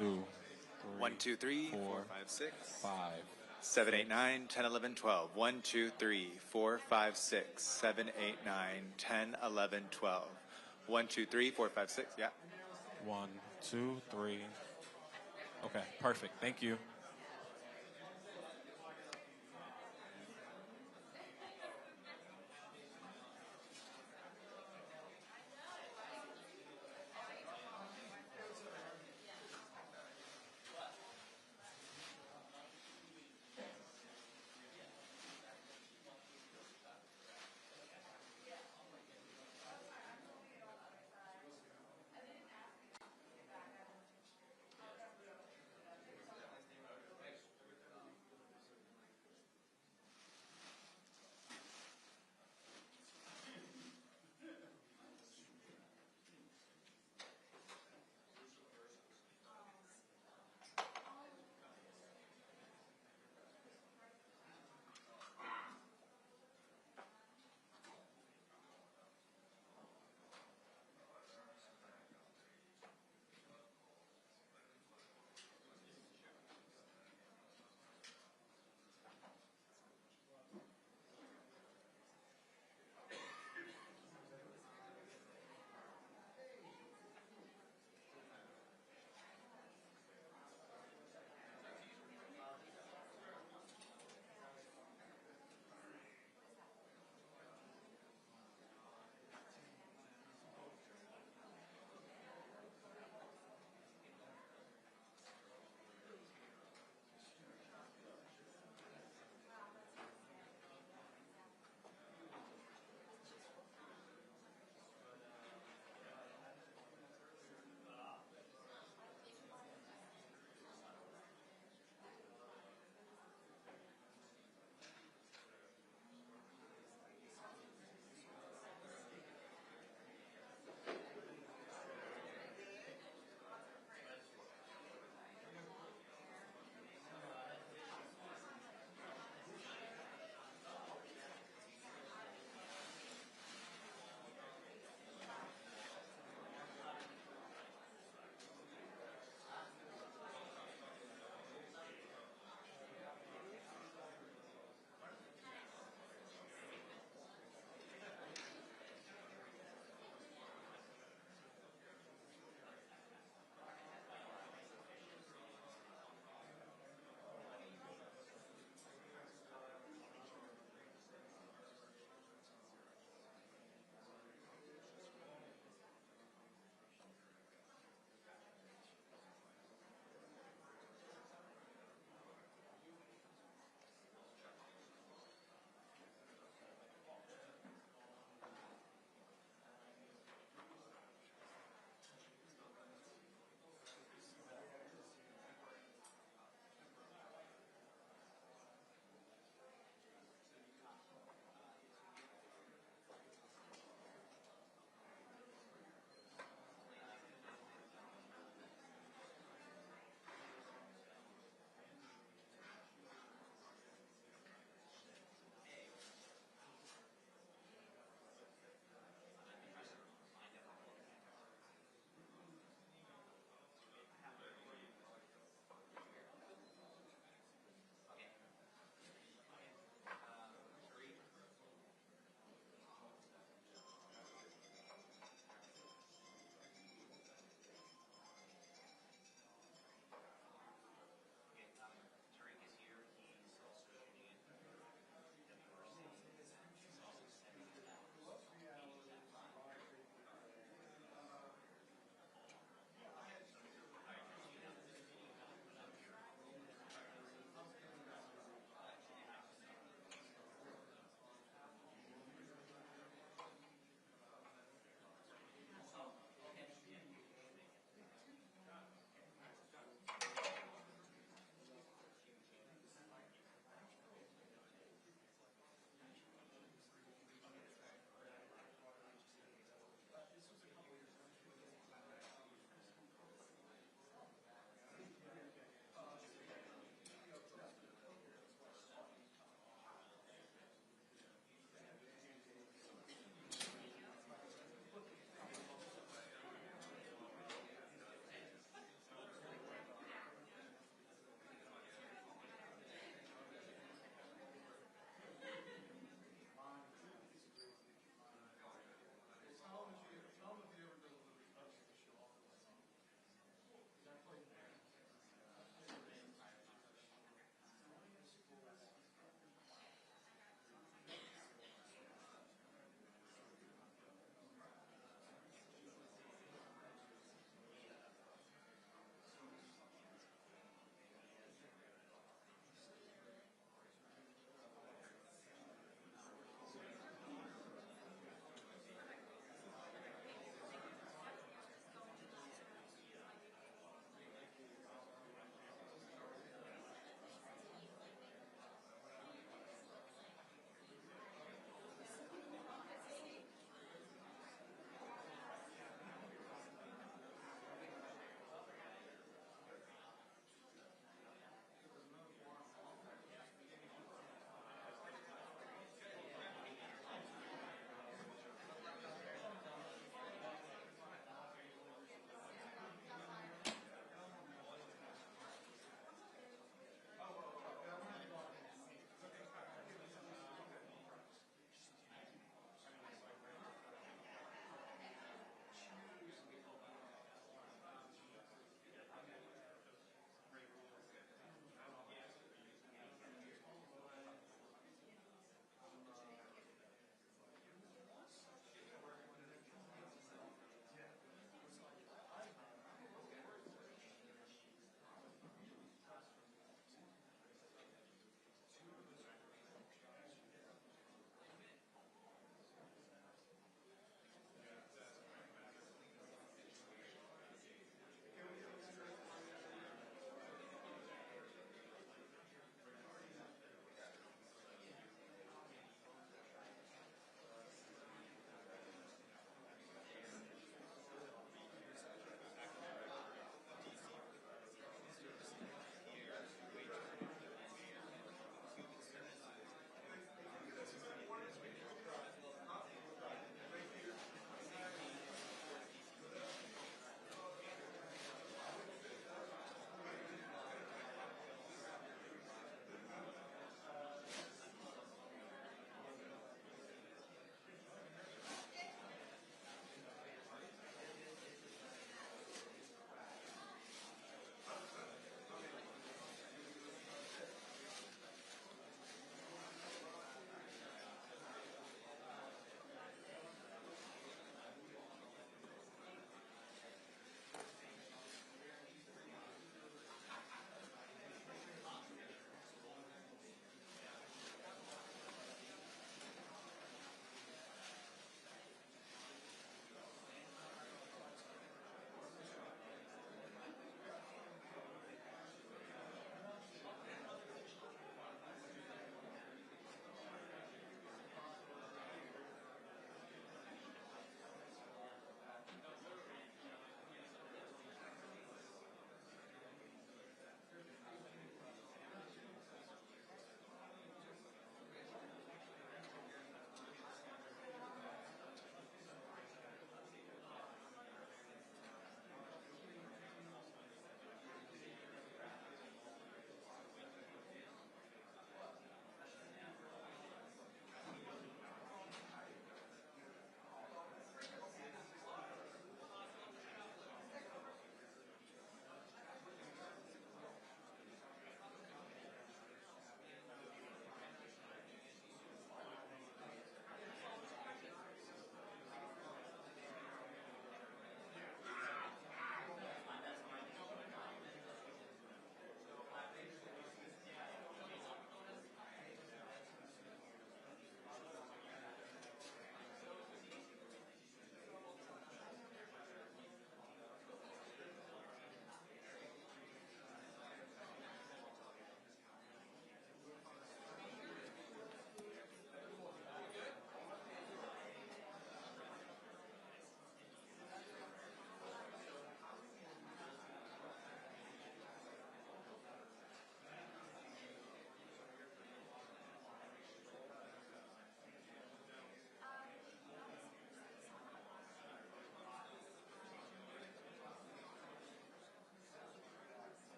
2, 1, 2, 3, 4, 4, 5, 6, 5, 7, 8, 9, 10, 11, 12. 1, 2, 3, 4, 5, 6, 7, 8, 9, 10, 11, 12. 1, 2, 3, 4, 5, 6. Yeah. 1, 2, 3. Okay, perfect. Thank you.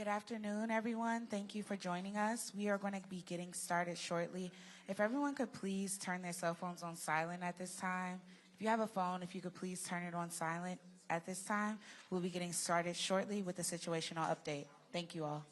Good afternoon, everyone. Thank you for joining us. We are going to be getting started shortly. If everyone could please turn their cell phones on silent at this time. If you have a phone, if you could please turn it on silent at this time. We'll be getting started shortly with the situational update. Thank you all.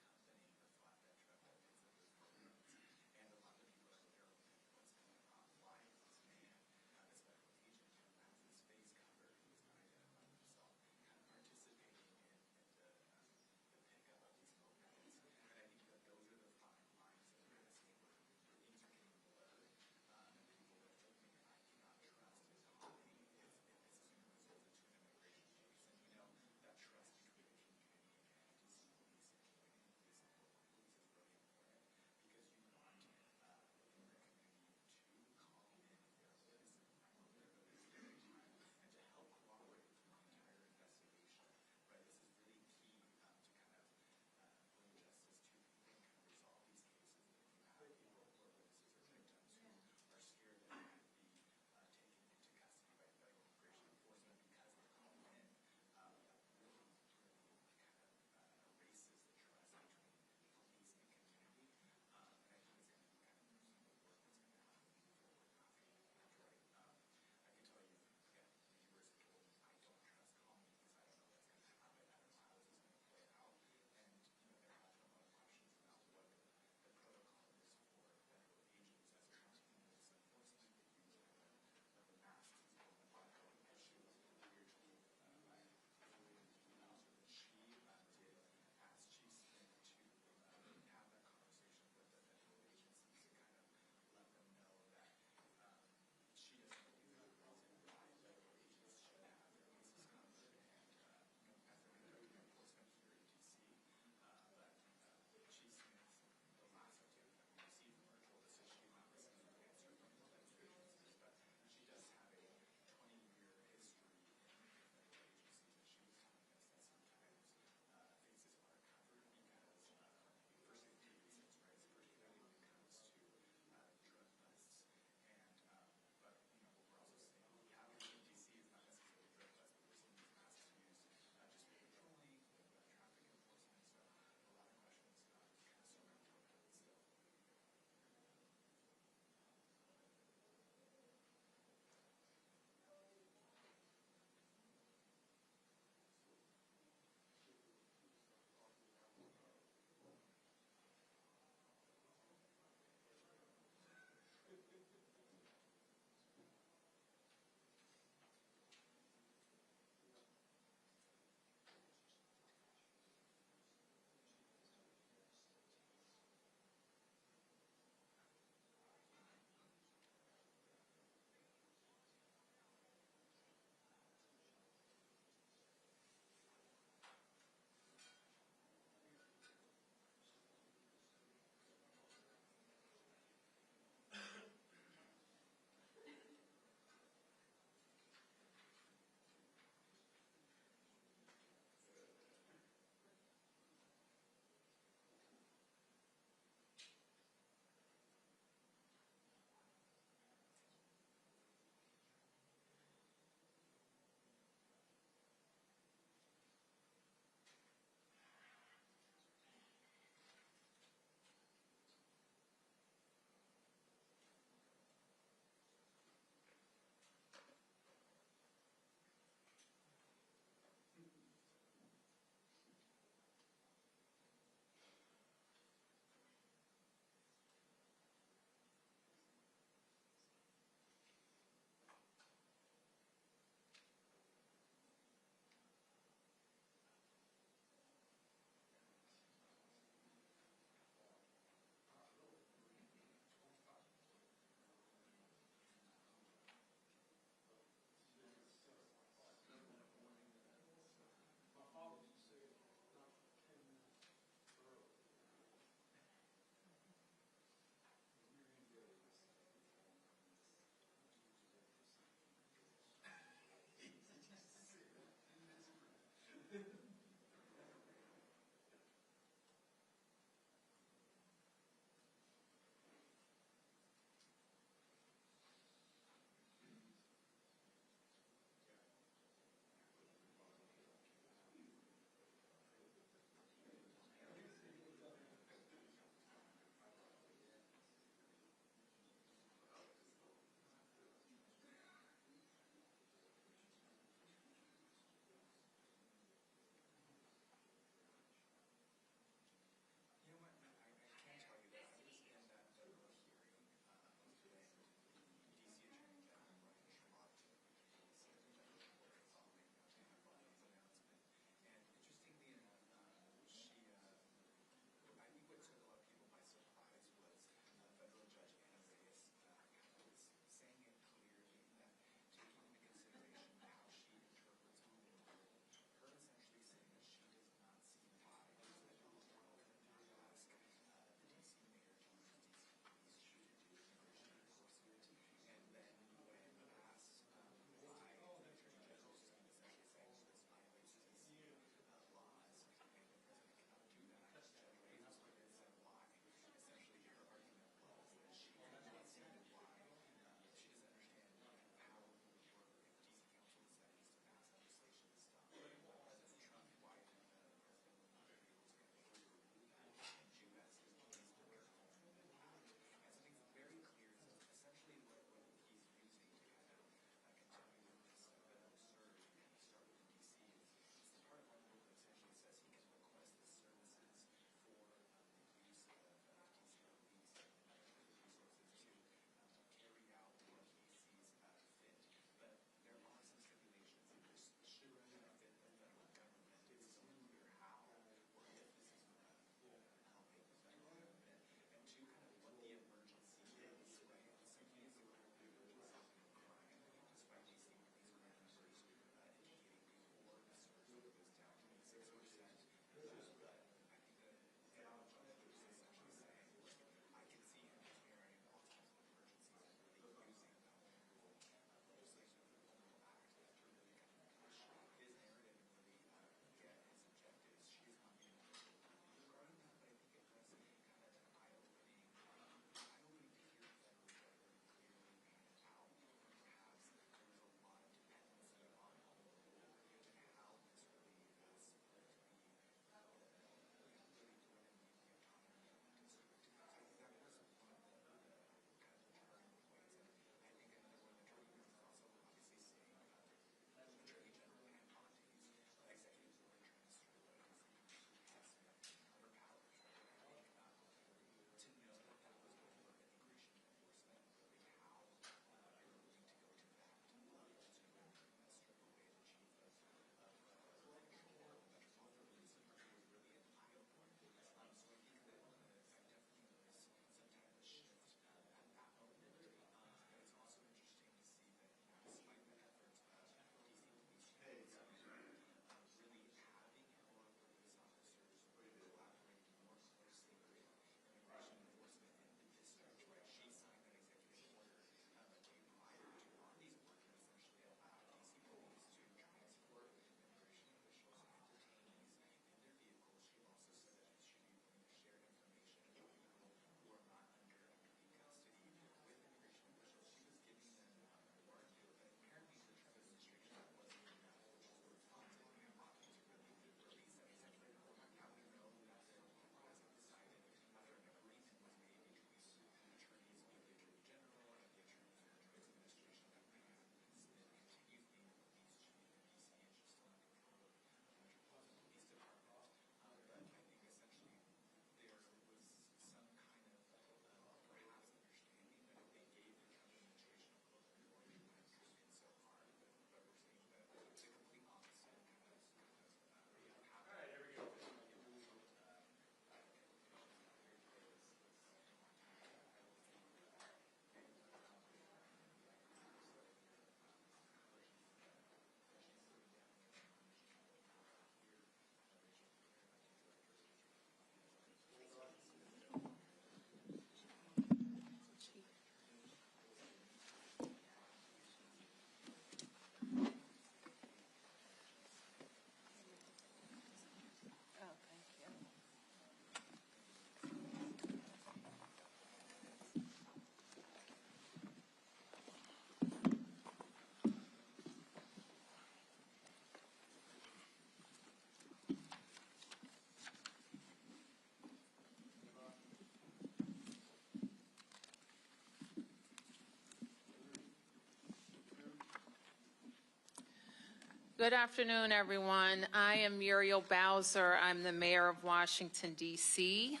Good afternoon, everyone. I am Muriel Bowser. I'm the mayor of Washington, D.C.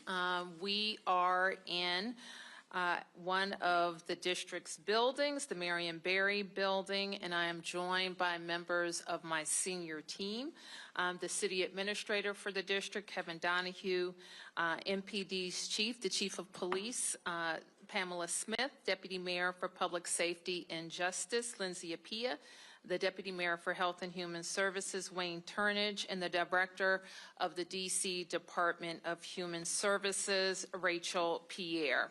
We are in one of the district's buildings, the Marion Barry building, and I am joined by members of my senior team, the city administrator for the district, Kevin Donahue, MPD's chief, the chief of police, Pamela Smith, deputy mayor for public safety and justice, Lindsay Apia, the Deputy Mayor for Health and Human Services, Wayne Turnage, and the Director of the D.C. Department of Human Services, Rachel Pierre.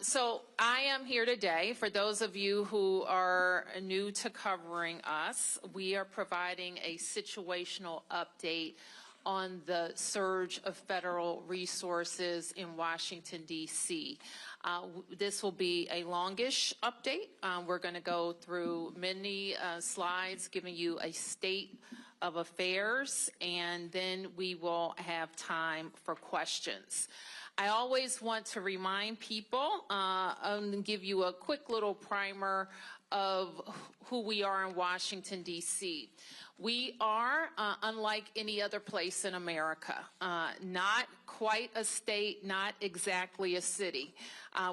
So I am here today. For those of you who are new to covering us, we are providing a situational update on the surge of federal resources in Washington, D.C. This will be a longish update. We're going to go through many slides giving you a state of affairs, and then we will have time for questions. I always want to remind people and give you a quick little primer of who we are in Washington, D.C. We are, unlike any other place in America, not quite a state, not exactly a city.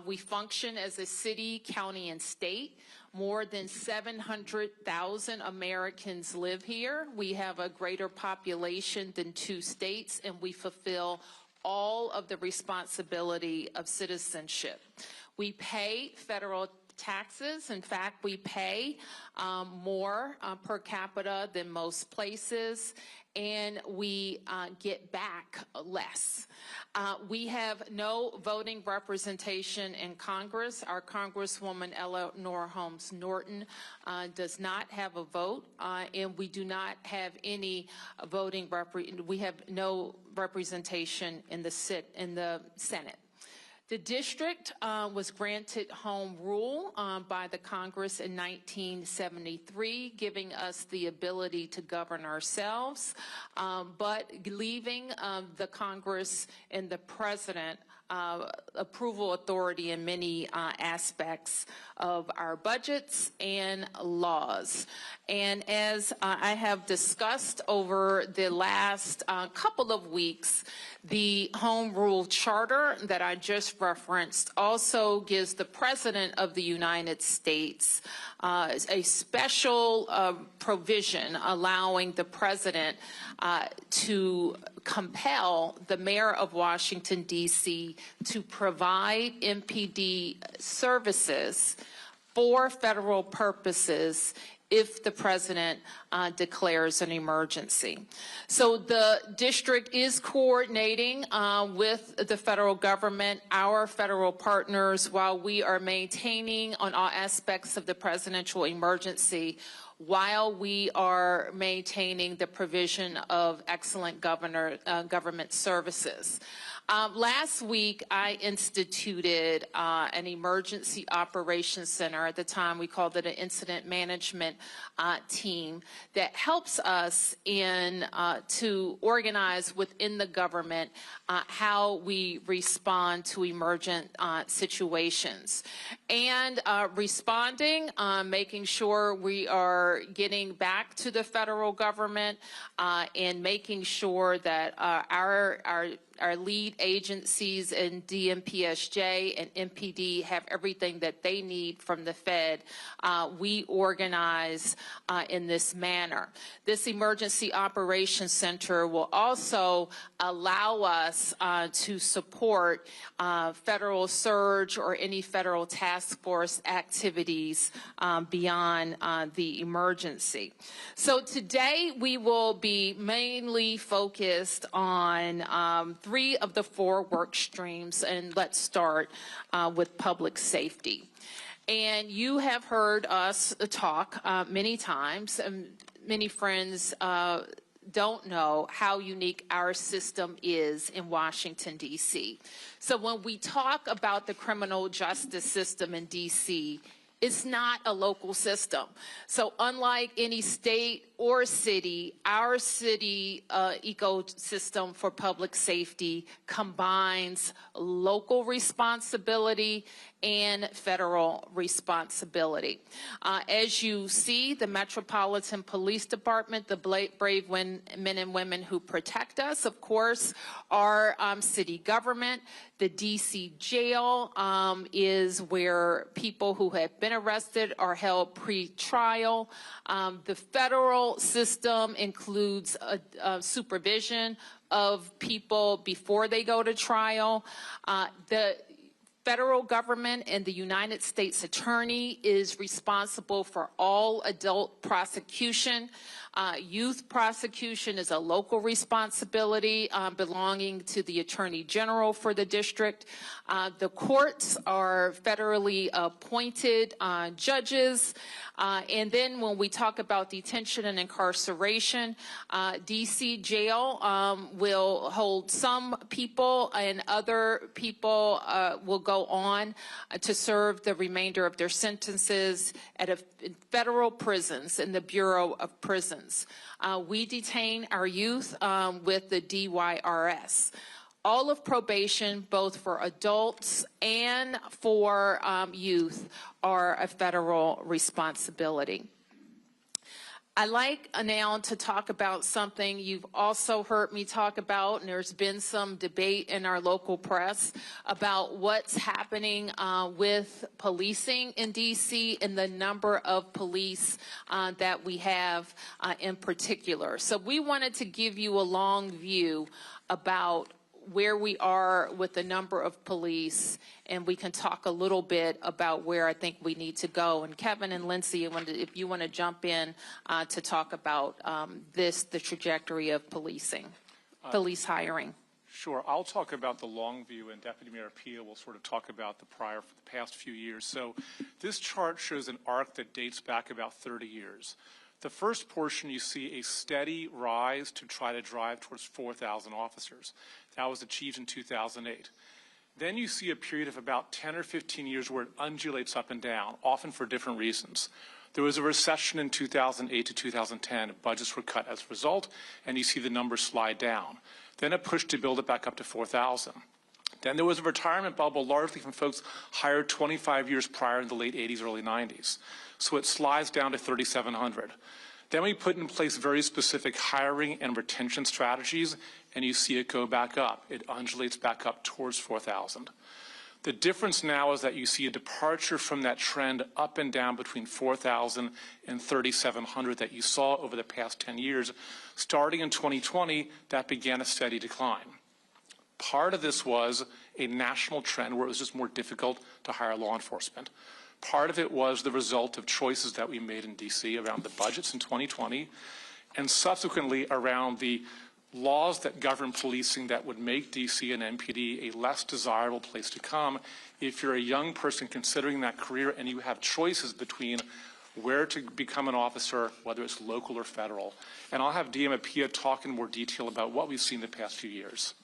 We function as a city, county, and state. More than 700,000 Americans live here. We have a greater population than 2 states, and we fulfill all of the responsibility of citizenship. We pay federal taxes. In fact, we pay more per capita than most places, and we get back less. We have no voting representation in Congress. Our Congresswoman Eleanor Holmes Norton does not have a vote, and we do not have any voting we have no representation in the Senate. The district was granted home rule by the Congress in 1973, giving us the ability to govern ourselves, but leaving the Congress and the president approval authority in many aspects of our budgets and laws. And as I have discussed over the last couple of weeks, the Home Rule Charter that I just referenced also gives the President of the United States a special provision allowing the President to compel the Mayor of Washington, D.C. to provide MPD services for federal purposes if the president declares an emergency. So the district is coordinating with the federal government, our federal partners, while we are maintaining on all aspects of the presidential emergency, while we are maintaining the provision of excellent government services. Last week, I instituted an emergency operations center. At the time, we called it an incident management team that helps us to organize within the government how we respond to emergent situations. And responding, making sure we are getting back to the federal government and making sure that our lead agencies in DMPSJ and MPD have everything that they need from the Fed. We organize in this manner. This Emergency Operations Center will also allow us to support federal surge or any federal task force activities beyond the emergency. So today we will be mainly focused on 3 of the 4 work streams, and let's start with public safety. And you have heard us talk many times, and many friends don't know how unique our system is in Washington, D.C. So when we talk about the criminal justice system in D.C., It's not a local system. So unlike any state or city, our city ecosystem for public safety combines local responsibility and federal responsibility. As you see, the Metropolitan Police Department, the brave men and women who protect us, of course, our city government. The D.C. jail is where people who have been arrested are held pre-trial. The federal system includes supervision of people before they go to trial. The federal government and the United States Attorney is responsible for all adult prosecution. Youth prosecution is a local responsibility belonging to the Attorney General for the district. The courts are federally appointed judges. And then when we talk about detention and incarceration, D.C. jail will hold some people, and other people will go on to serve the remainder of their sentences at federal prisons in the Bureau of Prisons. We detain our youth with the DYRS. All of probation, both for adults and for youth, are a federal responsibility. I'd like now to talk about something you've also heard me talk about, and there's been some debate in our local press about what's happening with policing in D.C. and the number of police that we have in particular. So we wanted to give you a long view about where we are with the number of police, and we can talk a little bit about where I think we need to go. And Kevin and Lindsay, if you want to jump in to talk about the trajectory of policing, police hiring. Sure. I'll talk about the long view, and Deputy Mayor Pia will sort of talk about the past few years. So this chart shows an arc that dates back about 30 years. The first portion, you see a steady rise to try to drive towards 4,000 officers. That was achieved in 2008. Then you see a period of about 10 or 15 years where it undulates up and down, often for different reasons. There was a recession in 2008 to 2010. Budgets were cut as a result, and you see the numbers slide down. Then a push to build it back up to 4,000. Then there was a retirement bubble, largely from folks hired 25 years prior in the late 80s, early 90s. So it slides down to 3,700. Then we put in place very specific hiring and retention strategies, and you see it go back up. It undulates back up towards 4,000. The difference now is that you see a departure from that trend up and down between 4,000 and 3,700 that you saw over the past 10 years. Starting in 2020, that began a steady decline. Part of this was a national trend where it was just more difficult to hire law enforcement. Part of it was the result of choices that we made in D.C. around the budgets in 2020, and subsequently around the laws that govern policing that would make D.C. and NPD a less desirable place to come if you're a young person considering that career and you have choices between where to become an officer, whether it's local or federal. And I'll have DM Pia talk in more detail about what we've seen the past few years.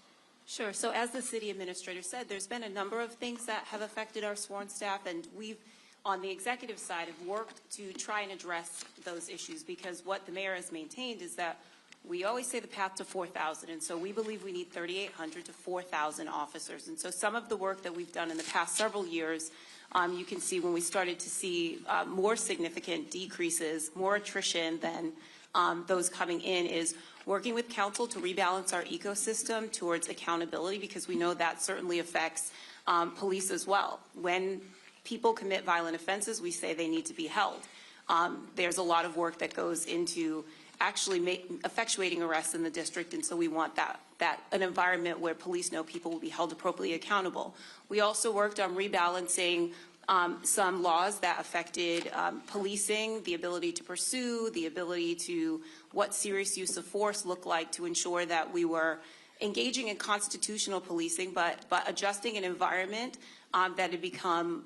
Sure. So as the city administrator said, there's been a number of things that have affected our sworn staff, and we've, on the executive side, have worked to try and address those issues, because what the mayor has maintained is that we always say the path to 4,000, and so we believe we need 3,800 to 4,000 officers. And so some of the work that we've done in the past several years, you can see when we started to see more significant decreases, more attrition than those coming in, is working with council to rebalance our ecosystem towards accountability, because we know that certainly affects police as well. When people commit violent offenses, we say they need to be held. There's a lot of work that goes into actually effectuating arrests in the district, and so we want an environment where police know people will be held appropriately accountable. We also worked on rebalancing some laws that affected policing, the ability to pursue, the ability to what serious use of force looked like, to ensure that we were engaging in constitutional policing, but adjusting an environment that had become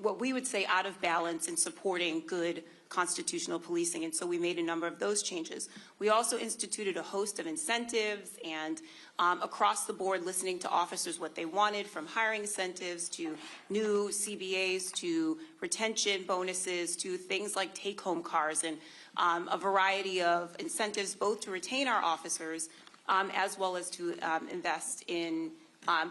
what we would say out of balance in supporting good constitutional policing. And so we made a number of those changes. We also instituted a host of incentives and across the board listening to officers what they wanted, from hiring incentives to new CBAs to retention bonuses to things like take-home cars and a variety of incentives both to retain our officers as well as to invest in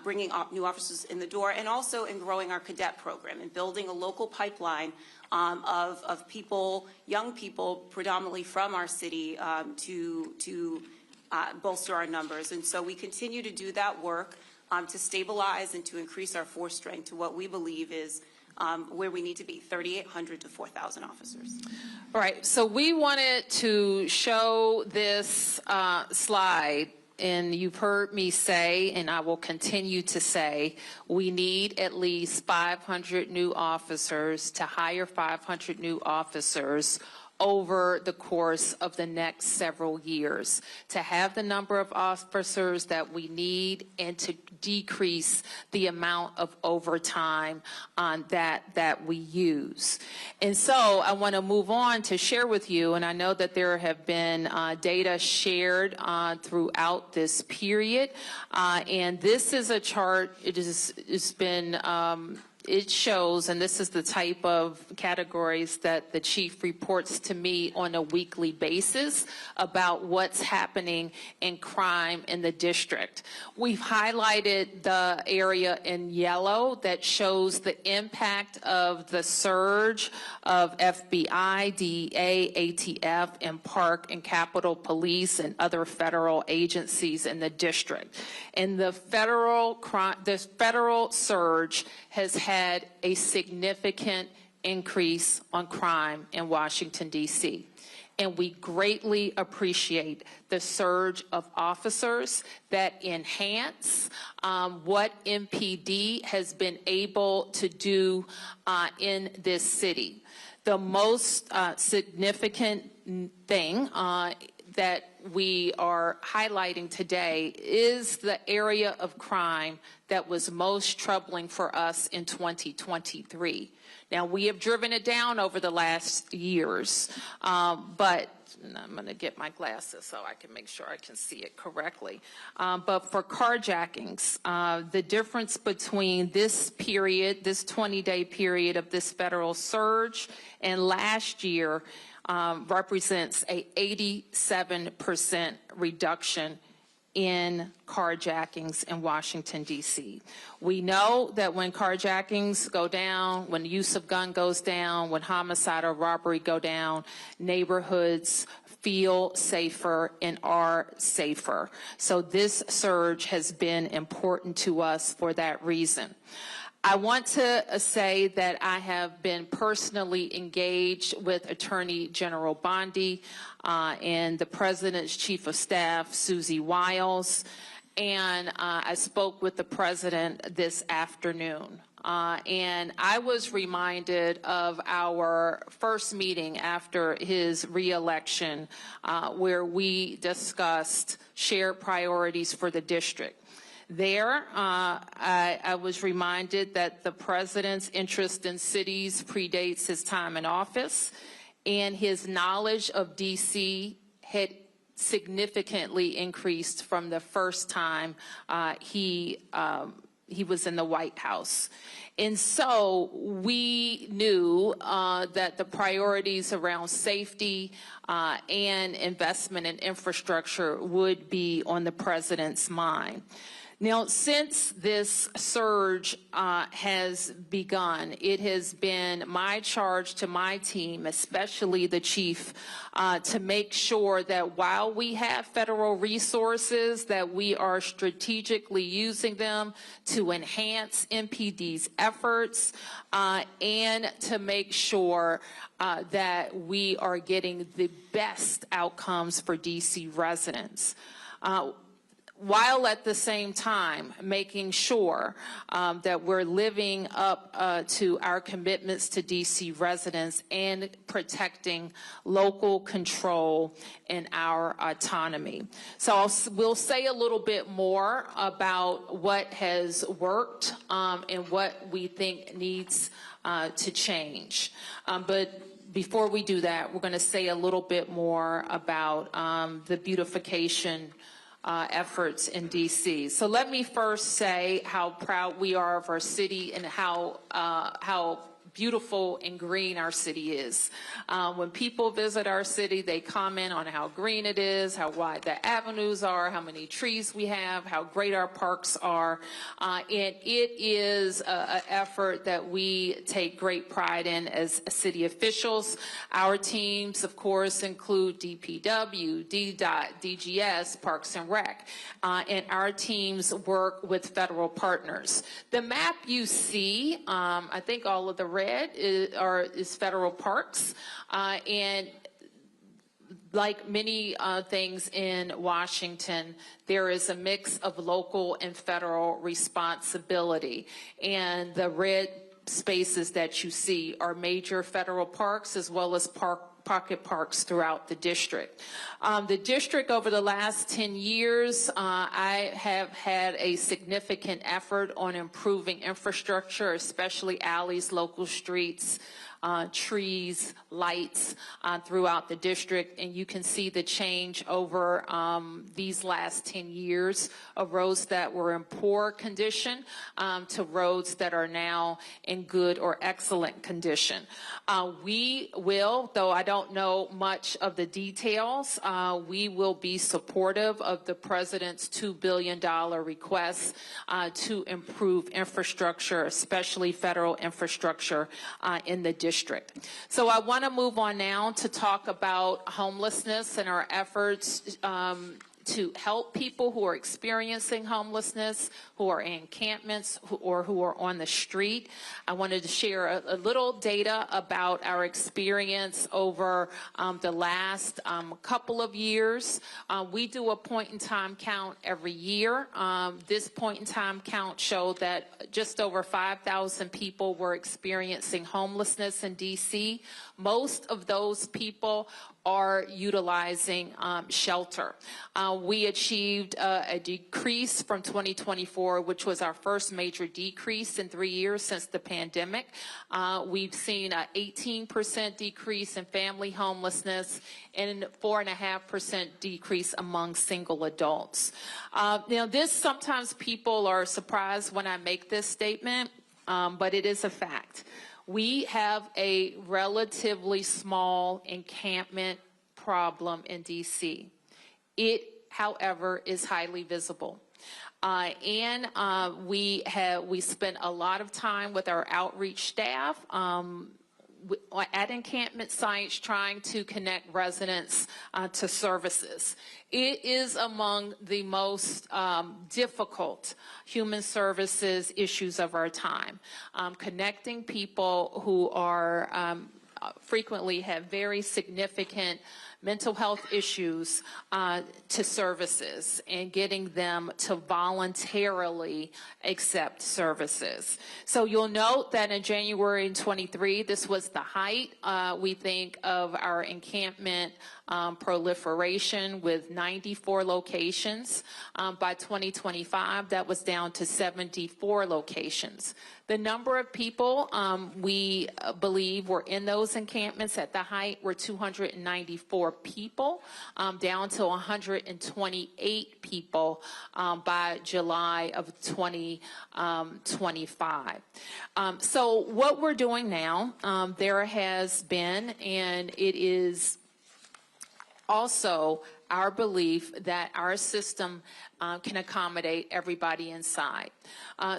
bringing new officers in the door, and also in growing our cadet program and building a local pipeline of people, young people, predominantly from our city, to bolster our numbers. And so we continue to do that work to stabilize and to increase our force strength to what we believe is where we need to be, 3,800 to 4,000 officers. All right, so we wanted to show this slide, and you've heard me say, and I will continue to say, we need at least 500 new officers, to hire 500 new officers over the course of the next several years, to have the number of officers that we need and to decrease the amount of overtime that we use. And so I want to move on to share with you, and I know that there have been data shared throughout this period, and this is a chart. It's been it shows, and this is the type of categories that the chief reports to me on a weekly basis about what's happening in crime in the district. We've highlighted the area in yellow that shows the impact of the surge of FBI, DEA, ATF, and Park and Capitol Police and other federal agencies in the district. And the federal surge has had a significant increase on crime in Washington, D.C. And we greatly appreciate the surge of officers that enhance what MPD has been able to do in this city. The most significant thing that we are highlighting today is the area of crime that was most troubling for us in 2023. Now, we have driven it down over the last years, but I'm going to get my glasses so I can make sure I can see it correctly. But for carjackings, the difference between this period, this 20-day period of this federal surge and last year represents a 87% reduction in carjackings in Washington, D.C. We know that when carjackings go down, when the use of gun goes down, when homicide or robbery go down, neighborhoods feel safer and are safer. So this surge has been important to us for that reason. I want to say that I have been personally engaged with Attorney General Bondi and the President's Chief of Staff, Susie Wiles, and I spoke with the President this afternoon. And I was reminded of our first meeting after his re-election where we discussed shared priorities for the district. There, I was reminded that the President's interest in cities predates his time in office, and his knowledge of D.C. had significantly increased from the first time he was in the White House. And so we knew that the priorities around safety and investment in infrastructure would be on the President's mind. Now, since this surge has begun, it has been my charge to my team, especially the chief, to make sure that while we have federal resources, that we are strategically using them to enhance MPD's efforts and to make sure that we are getting the best outcomes for DC residents. While at the same time making sure that we're living up to our commitments to DC residents and protecting local control and our autonomy. So we'll say a little bit more about what has worked and what we think needs to change. But before we do that, we're going to say a little bit more about the beautification efforts in DC. So let me first say how proud we are of our city and how beautiful and green our city is. When people visit our city, they comment on how green it is, how wide the avenues are, how many trees we have, how great our parks are. And it is an effort that we take great pride in as city officials. Our teams, of course, include DPW, DDOT, DGS, Parks and Rec. And our teams work with federal partners. The map you see, I think all of the red is federal parks, and like many things in Washington, there is a mix of local and federal responsibility, and the red spaces that you see are major federal parks as well as pocket parks throughout the district. The district over the last 10 years, I have had a significant effort on improving infrastructure, especially alleys, local streets, trees, lights throughout the district, and you can see the change over these last 10 years of roads that were in poor condition to roads that are now in good or excellent condition. We will, though I don't know much of the details, we will be supportive of the President's $2 billion request to improve infrastructure, especially federal infrastructure in the district. So I want to move on now to talk about homelessness and our efforts to help people who are experiencing homelessness, who are in encampments, or who are on the street. I wanted to share a little data about our experience over the last couple of years. We do a point-in-time count every year. This point-in-time count showed that just over 5,000 people were experiencing homelessness in D.C. Most of those people are utilizing shelter. We achieved a decrease from 2024, which was our first major decrease in 3 years since the pandemic. We've seen an 18% decrease in family homelessness and 4.5% decrease among single adults. Now, sometimes people are surprised when I make this statement, but it is a fact. We have a relatively small encampment problem in D.C. It, however, is highly visible. And we spent a lot of time with our outreach staff at encampment sites trying to connect residents to services. It is among the most difficult human services issues of our time. Connecting people who are frequently have very significant mental health issues to services and getting them to voluntarily accept services. So you'll note that in January 23, this was the height, we think, of our encampment proliferation with 94 locations. By 2025, that was down to 74 locations. The number of people we believe were in those encampments at the height were 294 people, down to 128 people by July of 2025. So what we're doing now, there has been, and it is also our belief that our system can accommodate everybody inside.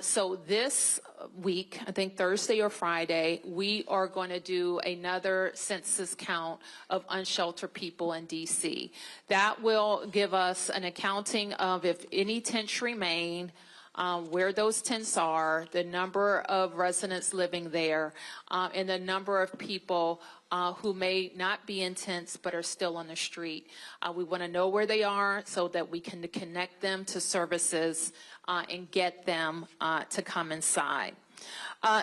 So this week, I think Thursday or Friday, we are going to do another census count of unsheltered people in D.C. That will give us an accounting of if any tents remain, where those tents are, the number of residents living there, and the number of people who may not be in tents but are still on the street. We want to know where they are so that we can connect them to services and get them to come inside.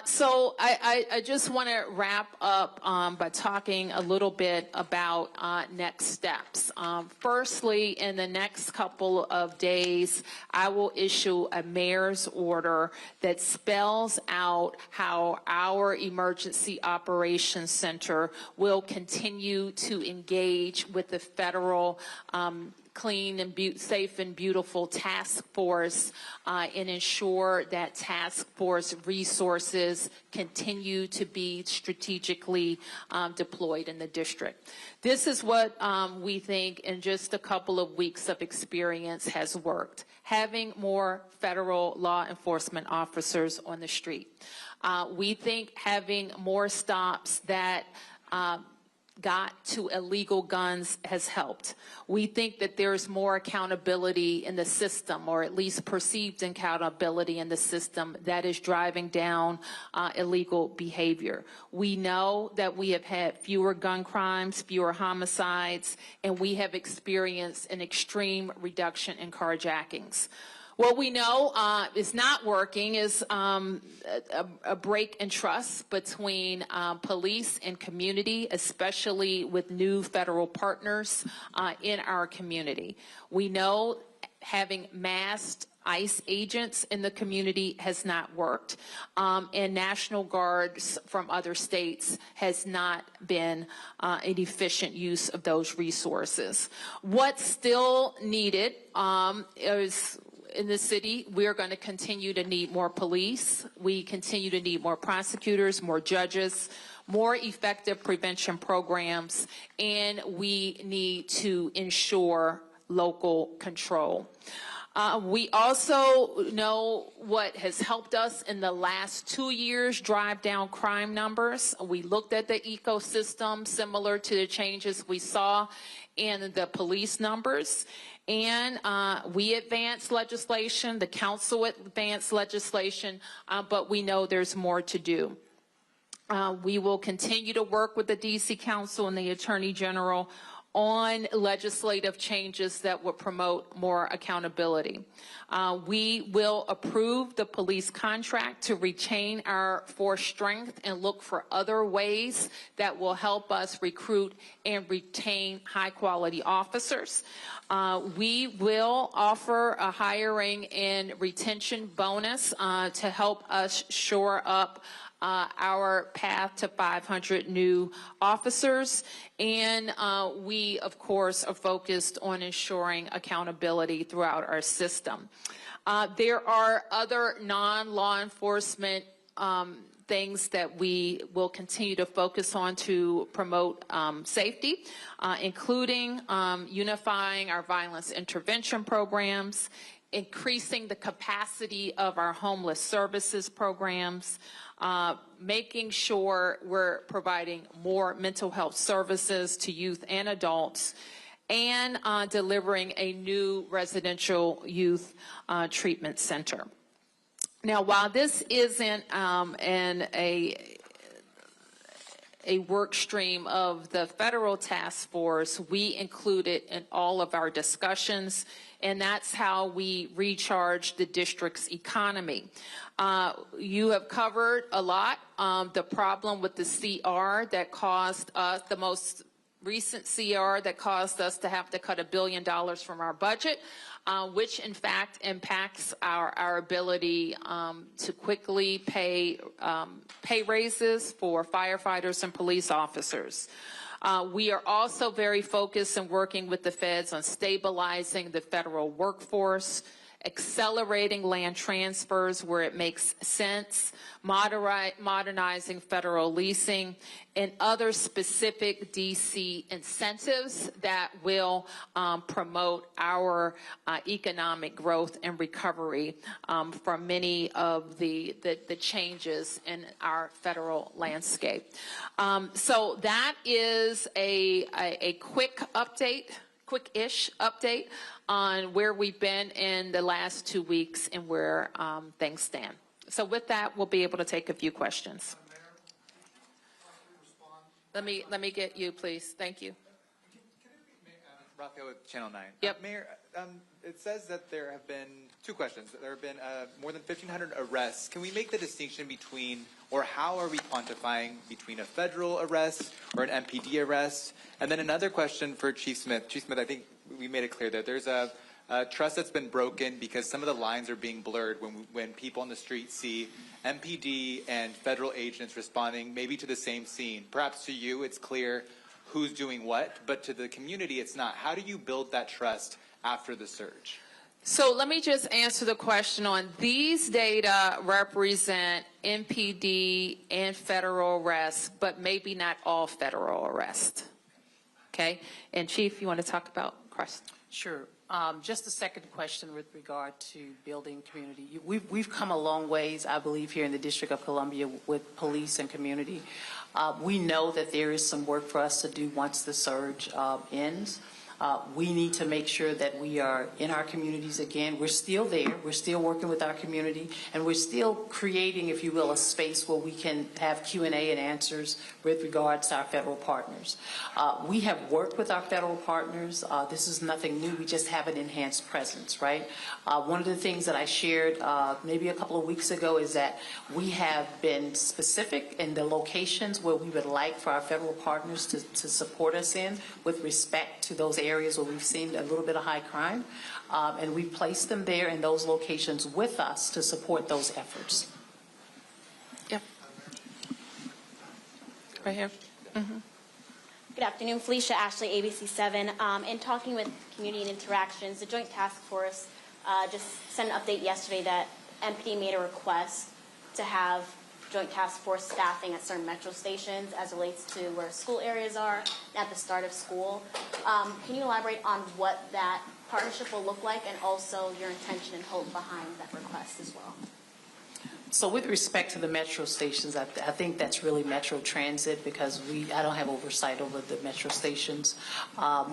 So I just want to wrap up by talking a little bit about next steps. Firstly, in the next couple of days, I will issue a mayor's order that spells out how our Emergency Operations Center will continue to engage with the federal clean and safe and beautiful task force and ensure that task force resources continue to be strategically deployed in the district. This is what we think in just a couple of weeks of experience has worked. Having more federal law enforcement officers on the street. We think having more stops that got to illegal guns has helped. We think that there's more accountability in the system, or at least perceived accountability in the system, that is driving down illegal behavior. We know that we have had fewer gun crimes, fewer homicides, and we have experienced an extreme reduction in carjackings. What we know is not working is a break in trust between police and community, especially with new federal partners in our community. We know having masked ICE agents in the community has not worked, and National Guards from other states has not been an efficient use of those resources. What's still needed is, in the city, we're going to continue to need more police. We continue to need more prosecutors, more judges, more effective prevention programs, and we need to ensure local control. We also know what has helped us in the last 2 years drive down crime numbers. We looked at the ecosystem similar to the changes we saw in the police numbers. And we advanced legislation, the council advanced legislation, but we know there's more to do. We will continue to work with the DC Council and the Attorney General on legislative changes that will promote more accountability. We will approve the police contract to retain our force strength and look for other ways that will help us recruit and retain high-quality officers. We will offer a hiring and retention bonus to help us shore up our path to 500 new officers. And we, of course, are focused on ensuring accountability throughout our system. There are other non-law enforcement things that we will continue to focus on to promote safety, including unifying our violence intervention programs, increasing the capacity of our homeless services programs, making sure we're providing more mental health services to youth and adults, and delivering a new residential youth treatment center. Now, while this isn't a work stream of the federal task force, we include it in all of our discussions, and that's how we recharge the district's economy. You have covered a lot. The problem with the CR that caused us, the most recent CR that caused us to have to cut $1 billion from our budget, which in fact impacts our ability to quickly pay raises for firefighters and police officers. We are also very focused in working with the feds on stabilizing the federal workforce, accelerating land transfers where it makes sense, modernizing federal leasing, and other specific DC incentives that will promote our economic growth and recovery from many of the changes in our federal landscape. So that is a quick update, quick-ish update on where we've been in the last 2 weeks and where things stand. So with that, we'll be able to take a few questions. Let me get you, please. Thank you. Rafael with Channel 9. Yep. Mayor, it says that there have been two questions. There have been more than 1,500 arrests. Can we make the distinction between, or how are we quantifying between a federal arrest or an MPD arrest? And then another question for Chief Smith. Chief Smith, I think we made it clear that there's a trust that's been broken because some of the lines are being blurred when people on the street see MPD and federal agents responding maybe to the same scene. Perhaps to you it's clear who's doing what, but to the community it's not. How do you build that trust after the surge? So let me just answer the question on these data represent MPD and federal arrests, but maybe not all federal arrests. Okay? And Chief, you want to talk about Crest? Sure. Just a second question with regard to building community. We've come a long ways, I believe, here in the District of Columbia with police and community. We know that there is some work for us to do once the surge ends. We need to make sure that we are in our communities again. We're still there. We're still working with our community, and we're still creating, if you will, a space where we can have Q&A and answers with regards to our federal partners. We have worked with our federal partners. This is nothing new. We just have an enhanced presence, right? One of the things that I shared maybe a couple of weeks ago is that we have been specific in the locations where we would like for our federal partners to support us in with respect to those areas where we've seen a little bit of high crime, and we've placed them there in those locations with us to support those efforts. Yep. Right here. Mm-hmm. Good afternoon, Felicia Ashley, ABC7. In talking with Community Interactions, the Joint Task Force just sent an update yesterday that MPD made a request to have Joint Task Force staffing at certain metro stations as relates to where school areas are at the start of school. Can you elaborate on what that partnership will look like and also your intention and hope behind that request as well? So with respect to the metro stations, I think that's really Metro Transit because I don't have oversight over the metro stations.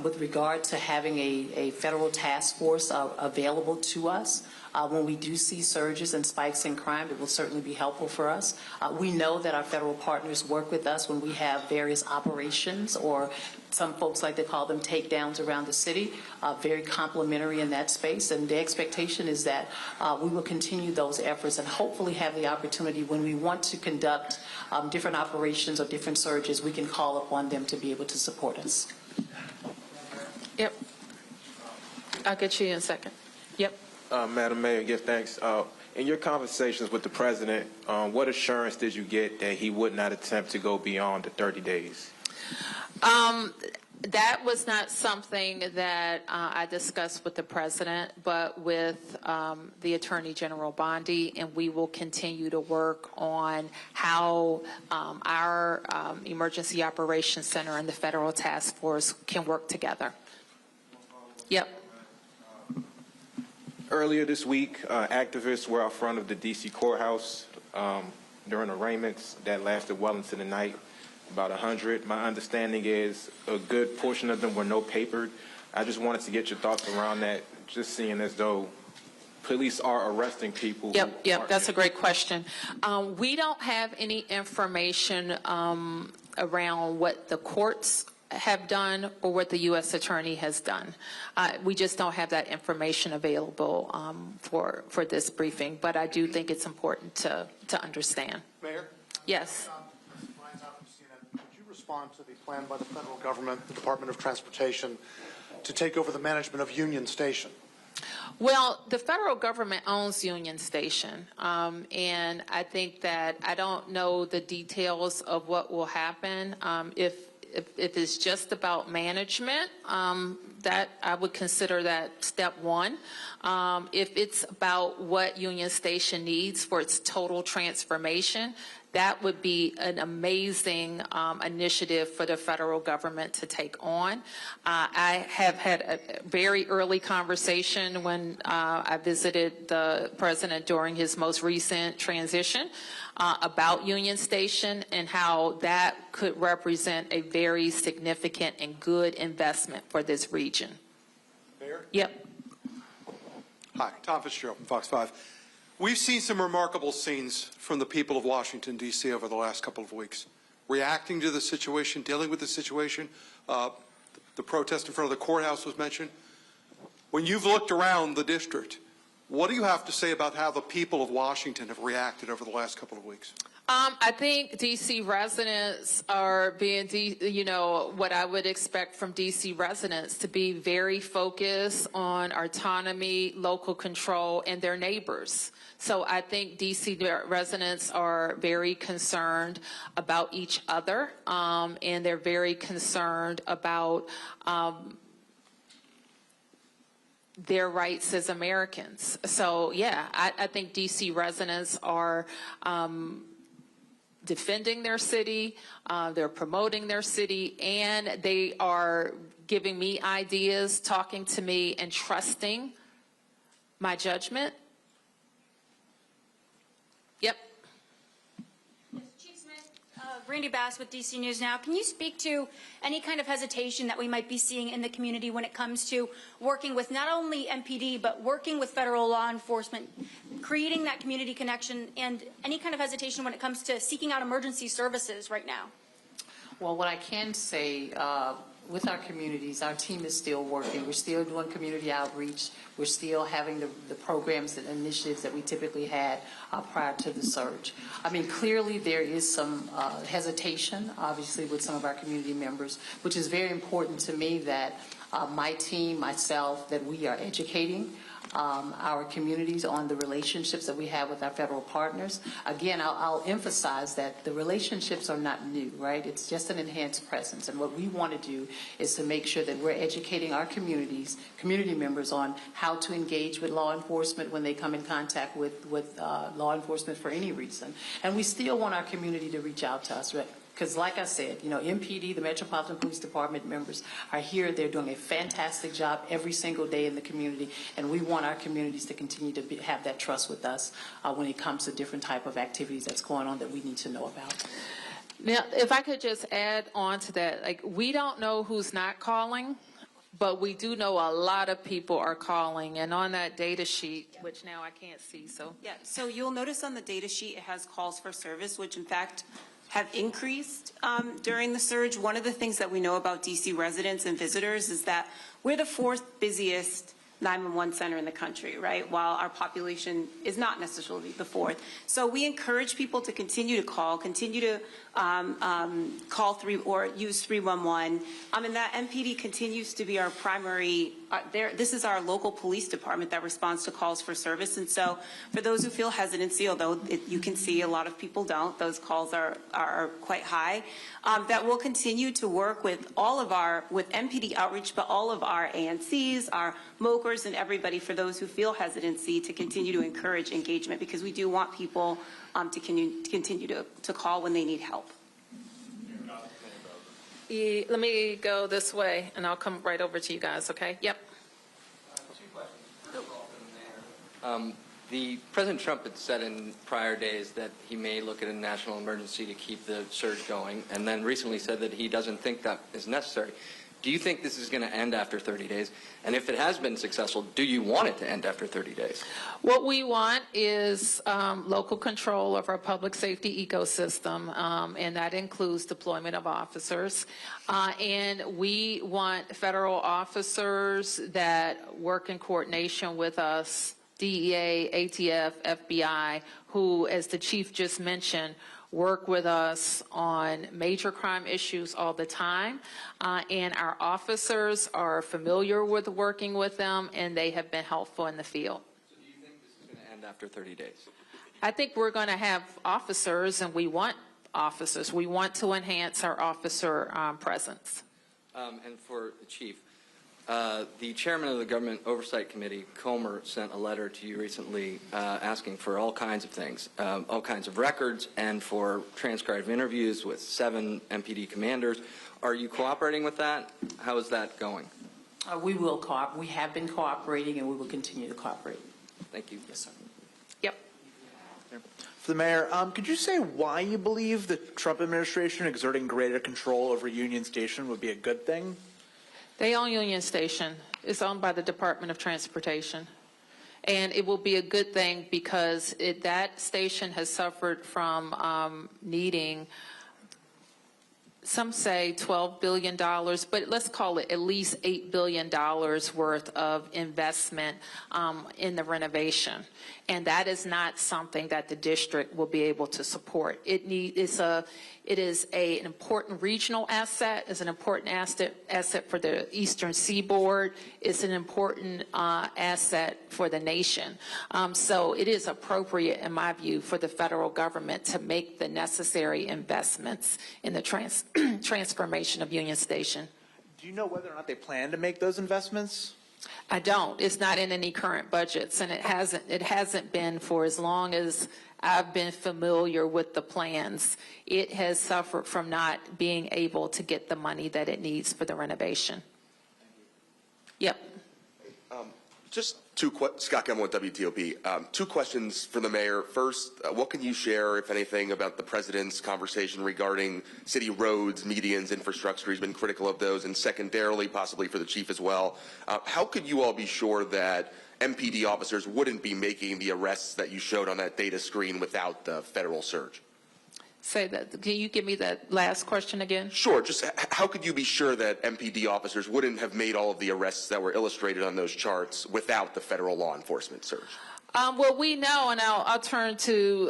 With regard to having a federal task force available to us, when we do see surges and spikes in crime, it will certainly be helpful for us. We know that our federal partners work with us when we have various operations, or some folks like to call them takedowns around the city, very complementary in that space. And the expectation is that we will continue those efforts and hopefully have the opportunity when we want to conduct different operations or different surges, we can call upon them to be able to support us. Yep. I'll get you in a second. Yep. Madam Mayor, give thanks. In your conversations with the president, what assurance did you get that he would not attempt to go beyond the 30 days? That was not something that I discussed with the president, but with the Attorney General Bondi, and we will continue to work on how our Emergency Operations Center and the Federal Task Force can work together. Yep. Earlier this week, activists were out front of the D.C. courthouse during arraignments that lasted well into the night, about 100. My understanding is a good portion of them were no-papered. I just wanted to get your thoughts around that, just seeing as though police are arresting people. Yep, that's a great question. We don't have any information around what the courts have done or what the U.S. Attorney has done. We just don't have that information available for this briefing, but I do think it's important to understand. Mayor? Yes. Could you respond to the plan by the federal government, the Department of Transportation, to take over the management of Union Station? Well, the federal government owns Union Station, and I think that I don't know the details of what will happen. If it's just about management, that I would consider that step one. If it's about what Union Station needs for its total transformation, that would be an amazing initiative for the federal government to take on. I have had a very early conversation when I visited the president during his most recent transition about Union Station and how that could represent a very significant and good investment for this region. Mayor? Yep. Hi, Tom Fitzgerald from Fox 5. We've seen some remarkable scenes from the people of Washington, D.C. over the last couple of weeks, reacting to the situation, dealing with the situation. The The protest in front of the courthouse was mentioned. When you've looked around the district, what do you have to say about how the people of Washington have reacted over the last couple of weeks? I think D.C. residents are being, what I would expect from D.C. residents to be very focused on autonomy, local control, and their neighbors. So I think D.C. residents are very concerned about each other, and they're very concerned about their rights as Americans. So yeah, I think D.C. residents are defending their city, they're promoting their city, and they are giving me ideas, talking to me, and trusting my judgment. Yep. Chief Smith, Randy Bass with DC News Now. Can you speak to any kind of hesitation that we might be seeing in the community when it comes to working with not only MPD, but working with federal law enforcement, creating that community connection, and any kind of hesitation when it comes to seeking out emergency services right now? Well, what I can say, with our communities, our team is still working. We're still doing community outreach. We're still having the programs and initiatives that we typically had prior to the surge. I mean, clearly there is some hesitation, obviously, with some of our community members, which is very important to me that my team, myself, that we are educating our communities on the relationships that we have with our federal partners. Again, I'll emphasize that the relationships are not new, right? It's just an enhanced presence. And what we want to do is to make sure that we're educating our community members on how to engage with law enforcement when they come in contact with law enforcement for any reason. And we still want our community to reach out to us, right? Because like I said, MPD, the Metropolitan Police Department members are here. They're doing a fantastic job every single day in the community, and we want our communities to continue to have that trust with us when it comes to different type of activities that's going on that we need to know about. Now, if I could just add on to that, like, we don't know who's not calling, but we do know a lot of people are calling. And on that data sheet, which now I can't see, so. Yeah, so you'll notice on the data sheet it has calls for service, which in fact have increased during the surge. One of the things that we know about DC residents and visitors is that we're the fourth busiest 911 center in the country, right? While our population is not necessarily the fourth. So we encourage people to continue to call, continue to call or use 311. And that MPD continues to be our primary, this is our local police department that responds to calls for service. And so for those who feel hesitancy, although you can see a lot of people don't, those calls are quite high, that we'll continue to work with with MPD outreach, but all of our ANCs, our MOCRs, and everybody, for those who feel hesitancy, to continue to encourage engagement, because we do want people to continue to call when they need help. Let me go this way, and I'll come right over to you guys, okay? Yep. Two questions. President Trump had said in prior days that he may look at a national emergency to keep the surge going, and then recently said that he doesn't think that is necessary. Do you think this is going to end after 30 days? And if it has been successful, do you want it to end after 30 days? What we want is local control of our public safety ecosystem, and that includes deployment of officers. And we want federal officers that work in coordination with us, DEA, ATF, FBI, who, as the chief just mentioned, work with us on major crime issues all the time, and our officers are familiar with working with them, and they have been helpful in the field. So do you think this is going to end after 30 days? I think we're going to have officers, and we want officers. We want to enhance our officer presence. And for the chief, the chairman of the Government Oversight Committee, Comer, sent a letter to you recently asking for all kinds of things, all kinds of records, and for transcribed interviews with 7 MPD commanders. Are you cooperating with that? How is that going? We will cooperate. We have been cooperating, and we will continue to cooperate. Thank you. Yes, sir. Yep. For the mayor, could you say why you believe the Trump administration exerting greater control over Union Station would be a good thing? They own Union Station. It's owned by the Department of Transportation. And it will be a good thing because that station has suffered from needing some say $12 billion, but let's call it at least $8 billion worth of investment in the renovation. And that is not something that the district will be able to support. It is an important regional asset, it's an important asset for the Eastern Seaboard, it's an important asset for the nation. So it is appropriate, in my view, for the federal government to make the necessary investments in the transformation of Union Station. Do you know whether or not they plan to make those investments? I don't. It's not in any current budgets, and it hasn't been for as long as I've been familiar with the plans. It has suffered from not being able to get the money that it needs for the renovation. Yep. Just Scott Gemmell with WTOP. Two questions for the mayor. First, what can you share, if anything, about the president's conversation regarding city roads, medians, infrastructure? He's been critical of those. And secondarily, possibly for the chief as well, how could you all be sure that MPD officers wouldn't be making the arrests that you showed on that data screen without the federal surge? Say that. Can you give me that last question again? Sure. Just how could you be sure that MPD officers wouldn't have made all of the arrests that were illustrated on those charts without the federal law enforcement surge? Well, we know, and I'll turn to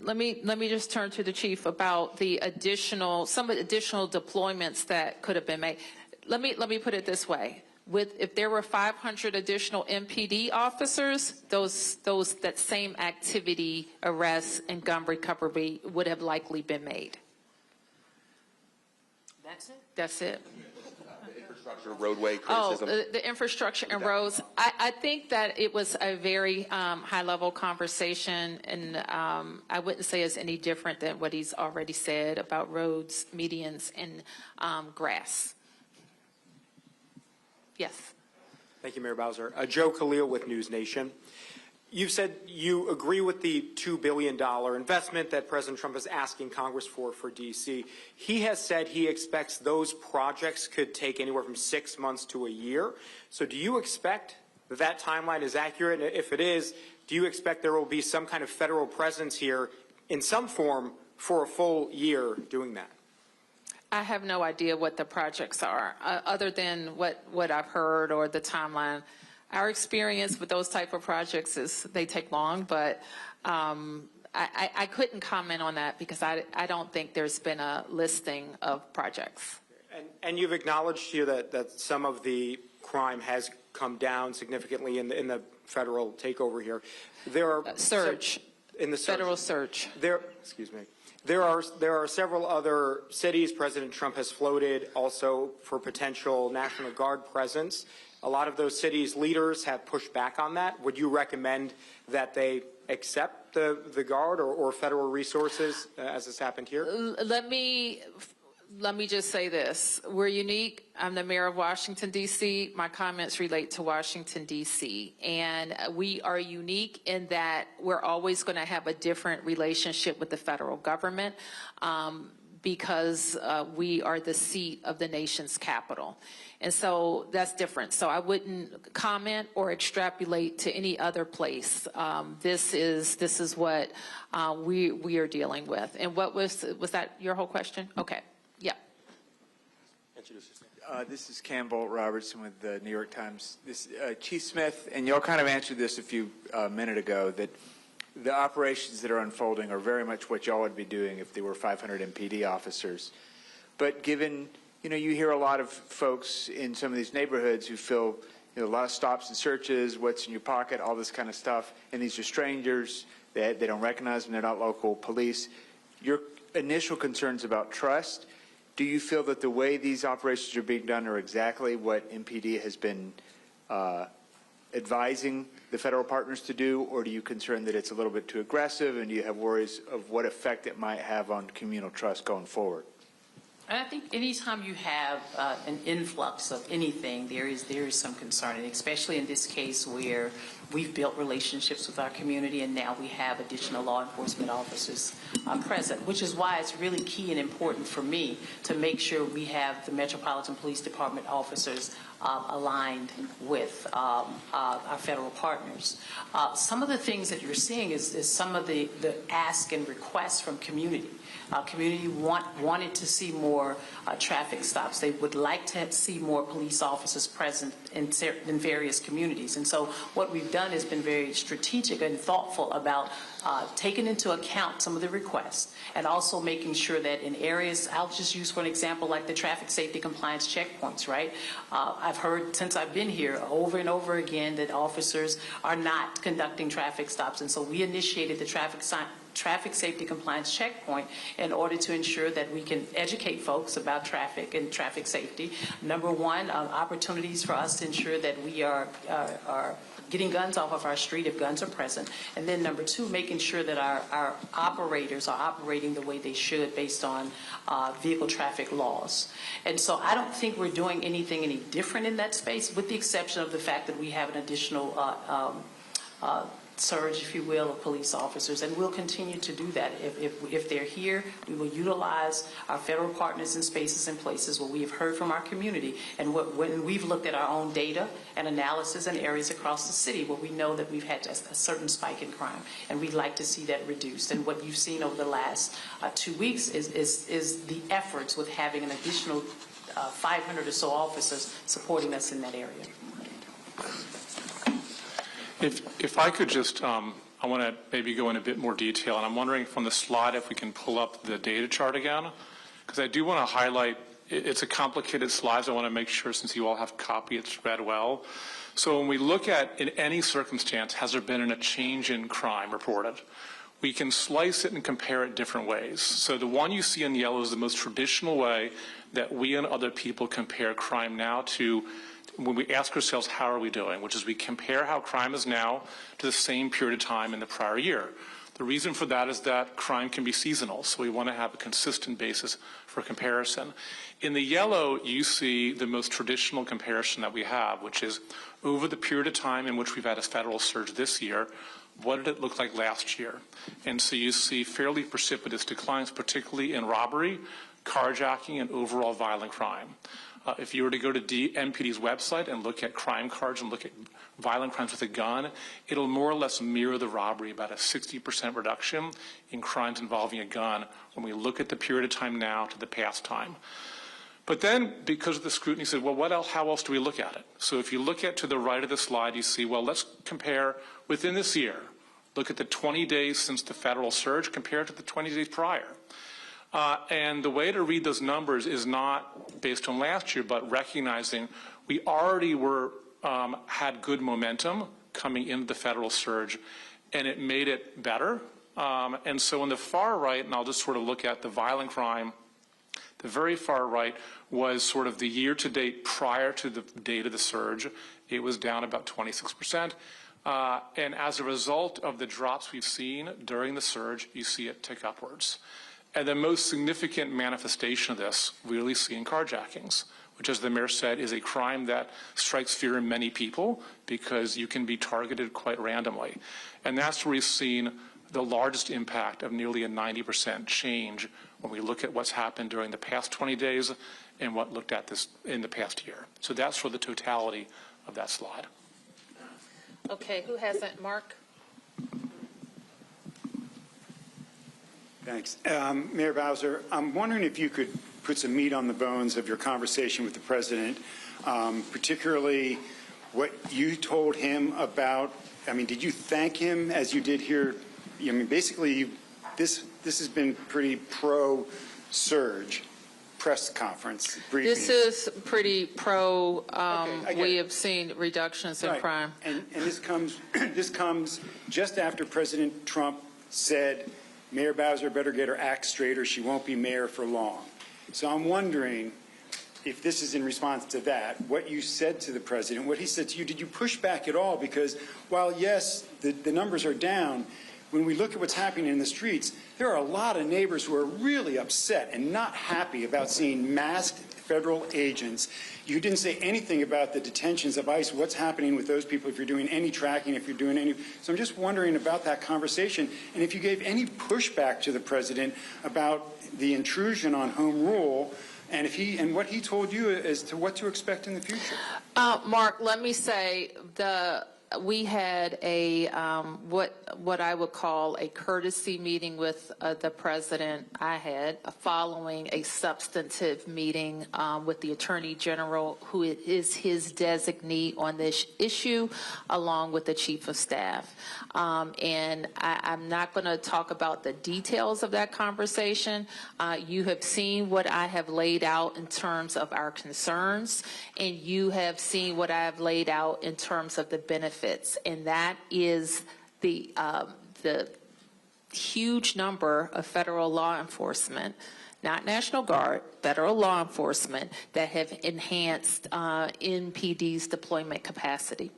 let me just turn to the chief about some additional deployments that could have been made. Let me put it this way. If there were 500 additional MPD officers, that same activity, arrests, and gun recovery would have likely been made. That's it? That's it. The infrastructure, roadway criticism. The infrastructure and roads. I think that it was a very high-level conversation, and I wouldn't say it's any different than what he's already said about roads, medians, and grass. Yes. Thank you, Mayor Bowser. Joe Khalil with News Nation. You've said you agree with the $2 billion investment that President Trump is asking Congress for D.C. He has said he expects those projects could take anywhere from 6 months to a year. So do you expect that timeline is accurate? And if it is, do you expect there will be some kind of federal presence here in some form for a full year doing that? I have no idea what the projects are, other than what I've heard or the timeline. Our experience with those type of projects is they take long, but I couldn't comment on that because I don't think there's been a listing of projects. And you've acknowledged here that some of the crime has come down significantly in the federal takeover here. There are surge in the surge. Federal surge. Excuse me. There are several other cities President Trump has floated also for potential National Guard presence. A lot of those cities' leaders have pushed back on that. Would you recommend that they accept the Guard or federal resources as has happened here? Let me just say this. We're unique. I'm the mayor of Washington, D.C. My comments relate to Washington, D.C. And we are unique in that we're always going to have a different relationship with the federal government because we are the seat of the nation's capital. And so that's different. So I wouldn't comment or extrapolate to any other place. This is what we are dealing with. And what was that your whole question? Okay. Yeah. This is Campbell Robertson with the New York Times. Chief Smith, and y'all kind of answered this a few minutes ago, that the operations that are unfolding are very much what y'all would be doing if there were 500 MPD officers. But given, you hear a lot of folks in some of these neighborhoods who feel a lot of stops and searches, what's in your pocket, all this kind of stuff, and these are strangers, they don't recognize them, they're not local police. Your initial concerns about trust, do you feel that the way these operations are being done are exactly what MPD has been advising the federal partners to do, or do you concern that it's a little bit too aggressive, and do you have worries of what effect it might have on communal trust going forward? I think anytime you have an influx of anything, there is some concern, and especially in this case where we've built relationships with our community and now we have additional law enforcement officers present, which is why it's really key and important for me to make sure we have the Metropolitan Police Department officers aligned with our federal partners. Some of the things that you're seeing is some of the ask and requests from community. Community wanted to see more traffic stops. They would like to see more police officers present in various communities. And so what we've done has been very strategic and thoughtful about taking into account some of the requests and also making sure that in areas, I'll just use for an example like the traffic safety compliance checkpoints, right? I've heard since I've been here over and over again that officers are not conducting traffic stops. And so we initiated the traffic safety compliance checkpoint in order to ensure that we can educate folks about traffic and traffic safety. Number one, opportunities for us to ensure that we are getting guns off of our street if guns are present. And then number two, making sure that our operators are operating the way they should based on vehicle traffic laws. And so I don't think we're doing anything any different in that space, with the exception of the fact that we have an additional surge, if you will, of police officers, and we'll continue to do that. If they're here, we will utilize our federal partners in spaces and places where we have heard from our community, and when we've looked at our own data and analysis in areas across the city where we know that we've had a certain spike in crime, and we'd like to see that reduced. And what you've seen over the last 2 weeks is the efforts with having an additional 500 or so officers supporting us in that area. If I could just, I want to maybe go in a bit more detail, and I'm wondering from the slide if we can pull up the data chart again, because I do want to highlight, it's a complicated slide, so I want to make sure since you all have a copy, it's read well. So when we look at, in any circumstance, has there been a change in crime reported? We can slice it and compare it different ways. So the one you see in yellow is the most traditional way that we and other people compare crime now to when we ask ourselves, how are we doing? Which is we compare how crime is now to the same period of time in the prior year. The reason for that is that crime can be seasonal, so we want to have a consistent basis for comparison. In the yellow, you see the most traditional comparison that we have, which is over the period of time in which we've had a federal surge this year, what did it look like last year? And so you see fairly precipitous declines, particularly in robbery, carjacking, and overall violent crime. If you were to go to MPD's website and look at crime cards and look at violent crimes with a gun, it'll more or less mirror the robbery, about a 60% reduction in crimes involving a gun when we look at the period of time now to the past time. But then, because of the scrutiny, said, well, what else? How else do we look at it? So if you look at to the right of the slide, you see, well, let's compare within this year. Look at the 20 days since the federal surge compared to the 20 days prior. And the way to read those numbers is not based on last year, but recognizing we already had good momentum coming into the federal surge, and it made it better. And so on the far right, and I'll just sort of look at the violent crime, the very far right was sort of the year-to-date prior to the date of the surge. It was down about 26%. And as a result of the drops we've seen during the surge, you see it tick upwards. And the most significant manifestation of this we really see in carjackings, which, as the mayor said, is a crime that strikes fear in many people because you can be targeted quite randomly. And that's where we've seen the largest impact of nearly a 90% change when we look at what's happened during the past 20 days and what looked at this in the past year. So that's for the totality of that slide. Okay, who has that? Mark? Thanks. Mayor Bowser, I'm wondering if you could put some meat on the bones of your conversation with the president, particularly what you told him about, I mean, did you thank him as you did here? I mean, basically, this has been pretty pro-surge press conference briefing. This is pretty pro. We have seen reductions in crime. And this comes just after President Trump said, Mayor Bowser better get her act straight or she won't be mayor for long. So I'm wondering if this is in response to that, what you said to the president, what he said to you, did you push back at all? Because while, yes, the numbers are down, when we look at what's happening in the streets, there are a lot of neighbors who are really upset and not happy about seeing masked federal agents. You didn't say anything about the detentions of ICE, what's happening with those people, if you're doing any tracking, if you're doing any. So I'm just wondering about that conversation, and if you gave any pushback to the president about the intrusion on home rule and what he told you as to what to expect in the future. Mark, let me say we had a what I would call a courtesy meeting with the president. I had following a substantive meeting with the Attorney General, who is his designee on this issue, along with the Chief of Staff. And I'm not going to talk about the details of that conversation. You have seen what I have laid out in terms of our concerns, and you have seen what I have laid out in terms of the benefits. And that is the huge number of federal law enforcement, not National Guard, federal law enforcement, that have enhanced NPD's deployment capacity.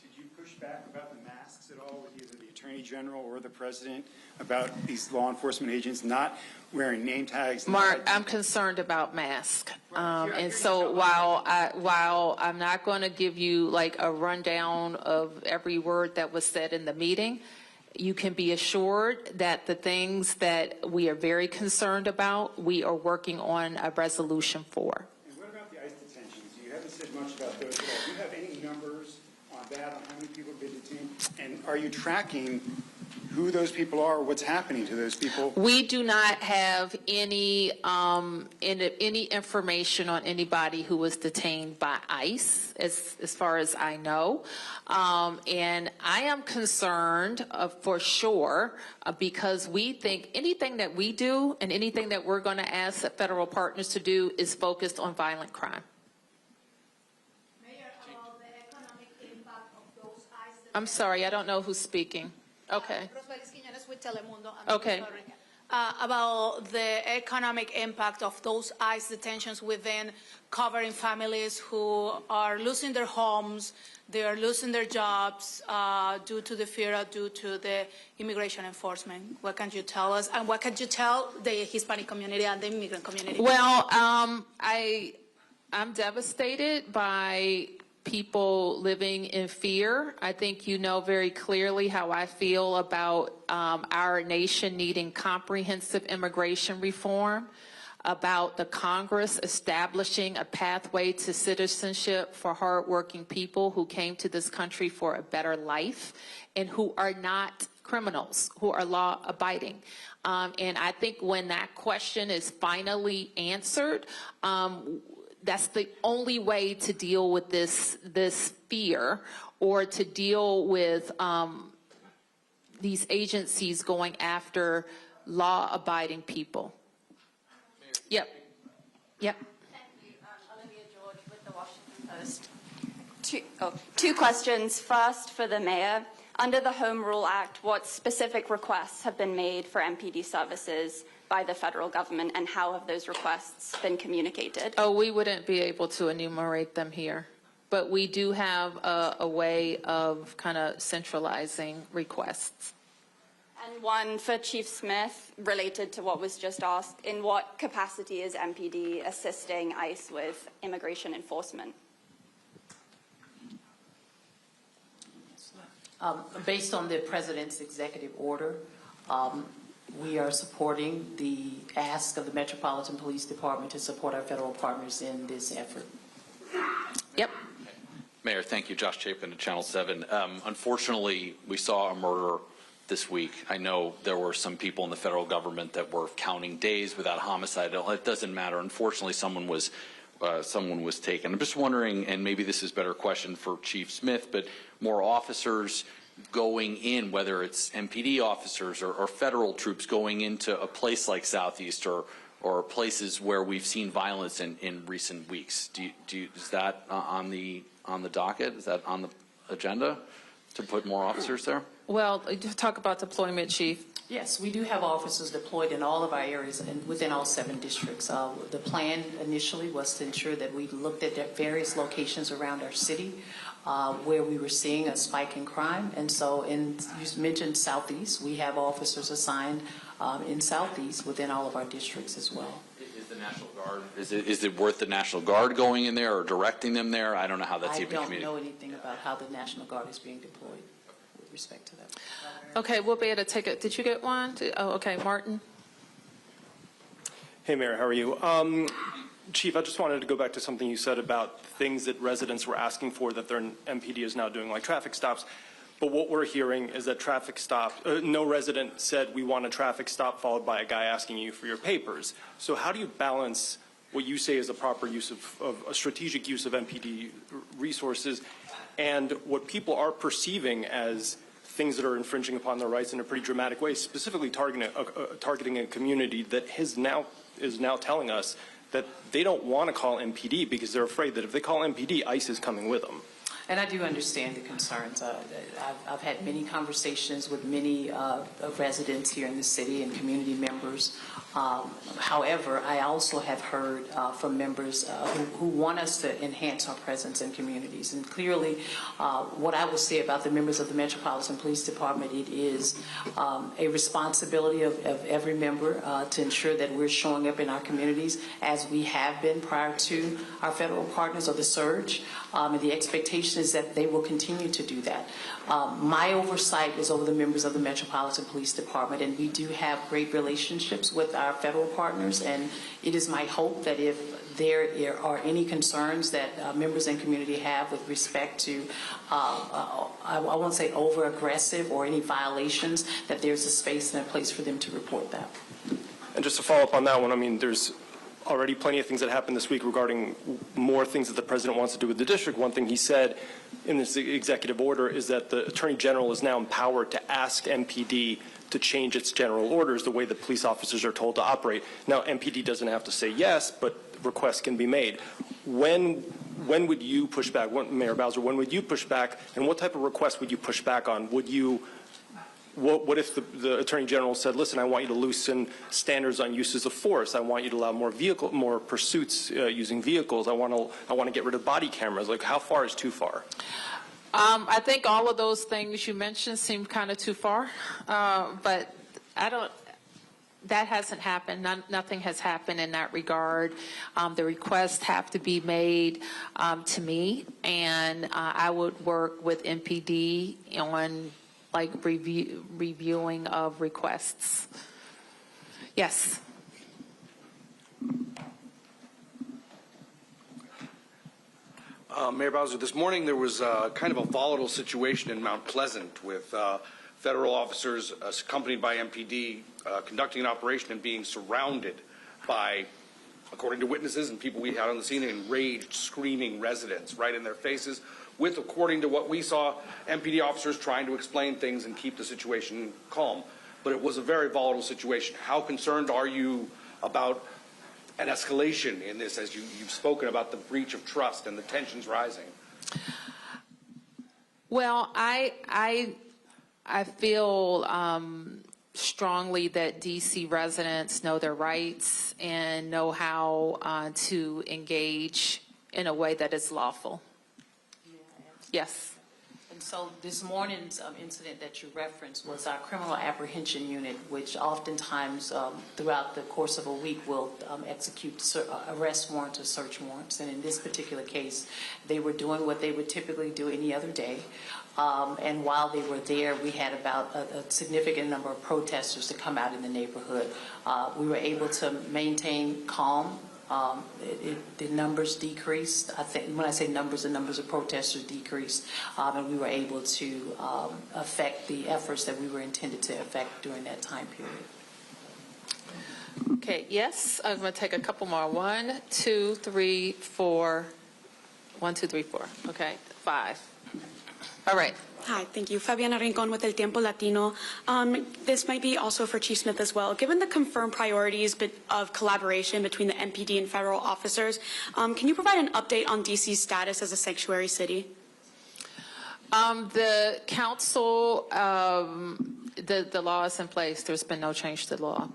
Did you push back about the masks at all with either the Attorney General or the President about these law enforcement agents not wearing name tags? Mark, I'm concerned about masks. And so while I'm not going to give you like a rundown of every word that was said in the meeting, you can be assured that the things that we are very concerned about, we are working on a resolution for. And what about the ICE detentions? You haven't said much about those at all. Do you have any numbers on that, on how many people have been detained? And are you tracking who those people are, what's happening to those people? We do not have any information on anybody who was detained by ICE, as far as I know. And I am concerned for sure because we think anything that we do and anything that we're going to ask the federal partners to do is focused on violent crime. Mayor, about the economic impact of those ICE. I'm sorry, I don't know who's speaking. Okay. I'm Okay. sorry. About the economic impact of those ICE detentions within covering families who are losing their homes, they are losing their jobs due to the fear, due to the immigration enforcement. What can you tell us? And what can you tell the Hispanic community and the immigrant community? Well, I'm devastated by people living in fear. I think you know very clearly how I feel about our nation needing comprehensive immigration reform, about the Congress establishing a pathway to citizenship for hardworking people who came to this country for a better life and who are not criminals, who are law-abiding. And I think when that question is finally answered, that's the only way to deal with this fear, or to deal with these agencies going after law-abiding people. Yep. Thank you. Olivia George with the Washington Post. Two questions. First, for the mayor. Under the Home Rule Act, what specific requests have been made for MPD services by the federal government, and how have those requests been communicated? Oh, we wouldn't be able to enumerate them here, but we do have a way of kind of centralizing requests. And one for Chief Smith, related to what was just asked. In what capacity is MPD assisting ICE with immigration enforcement? Based on the President's executive order, we are supporting the ask of the Metropolitan Police Department to support our federal partners in this effort. Yep. Mayor, thank you. Josh Chapin to Channel 7. Unfortunately, we saw a murder this week. I know there were some people in the federal government that were counting days without homicide. It doesn't matter. Unfortunately, someone was taken. I'm just wondering, and maybe this is a better question for Chief Smith, but more officers going in, whether it's MPD officers or federal troops going into a place like Southeast or places where we've seen violence in recent weeks. Is that on the docket? Is that on the agenda to put more officers there? Well, talk about deployment, Chief. Yes, we do have officers deployed in all of our areas and within all 7 districts. The plan initially was to ensure that we looked at various locations around our city where we were seeing a spike in crime. And so you mentioned Southeast. We have officers assigned in Southeast within all of our districts as well. Is the National Guard, is it worth the National Guard going in there or directing them there? I don't know how that's even communicated. I don't know anything about how the National Guard is being deployed with respect to that. Okay, we'll be able to take it. Did you get one? Oh, okay, Martin. Hey, Mayor, how are you? Chief, I just wanted to go back to something you said about things that residents were asking for that their MPD is now doing, like traffic stops. But what we're hearing is that traffic stop, no resident said we want a traffic stop followed by a guy asking you for your papers. So how do you balance what you say is a proper use of a strategic use of MPD resources and what people are perceiving as things that are infringing upon their rights in a pretty dramatic way, specifically targeting a community that is now telling us that they don't want to call MPD because they're afraid that if they call MPD, ICE is coming with them. And I do understand the concerns. I've had many conversations with many residents here in the city and community members. However, I also have heard from members who want us to enhance our presence in communities. And clearly, what I will say about the members of the Metropolitan Police Department, it is a responsibility of every member to ensure that we're showing up in our communities as we have been prior to our federal partners or the surge. And the expectation is that they will continue to do that. My oversight is over the members of the Metropolitan Police Department, and we do have great relationships with our federal partners, and it is my hope that if there are any concerns that members in community have with respect to, I won't say over-aggressive or any violations, that there's a space and a place for them to report that. And just to follow up on that one, I mean, there's already plenty of things that happened this week regarding more things that the president wants to do with the district. One thing he said in this executive order is that the Attorney General is now empowered to ask MPD to change its general orders the way that police officers are told to operate. Now, MPD doesn't have to say yes, but requests can be made. When would you push back, Mayor Bowser, when would you push back, and what type of request would you push back on? Would you, what if the Attorney General said, listen, I want you to loosen standards on uses of force. I want you to allow more pursuits using vehicles. I want to get rid of body cameras. Like, how far is too far? I think all of those things you mentioned seem kind of too far, but that hasn't happened. Nothing has happened in that regard. The requests have to be made to me, and I would work with MPD on like reviewing of requests. Yes. Mayor Bowser, this morning there was kind of a volatile situation in Mount Pleasant with federal officers accompanied by MPD conducting an operation and being surrounded by, according to witnesses and people we had on the scene, enraged, screaming residents right in their faces with, according to what we saw, MPD officers trying to explain things and keep the situation calm. But it was a very volatile situation. How concerned are you about an escalation in this, as you've spoken about the breach of trust and the tensions rising? Well, I feel strongly that DC residents know their rights and know how to engage in a way that is lawful. Yes. And so this morning's incident that you referenced was our criminal apprehension unit, which oftentimes throughout the course of a week will execute arrest warrants or search warrants. And in this particular case, they were doing what they would typically do any other day. And while they were there, we had about a significant number of protesters to come out in the neighborhood. We were able to maintain calm. The numbers decreased. I think when I say numbers, the numbers of protesters decreased, and we were able to affect the efforts that we were intended to affect during that time period. Okay, yes, I'm going to take a couple more. 1, 2, 3, 4. 1, 2, 3, 4. Okay, 5. All right. Hi, thank you. Fabiana Rincon with El Tiempo Latino. This might be also for Chief Smith as well. Given the confirmed priorities of collaboration between the MPD and federal officers, can you provide an update on DC's status as a sanctuary city? The council, the law is in place. There's been no change to the law.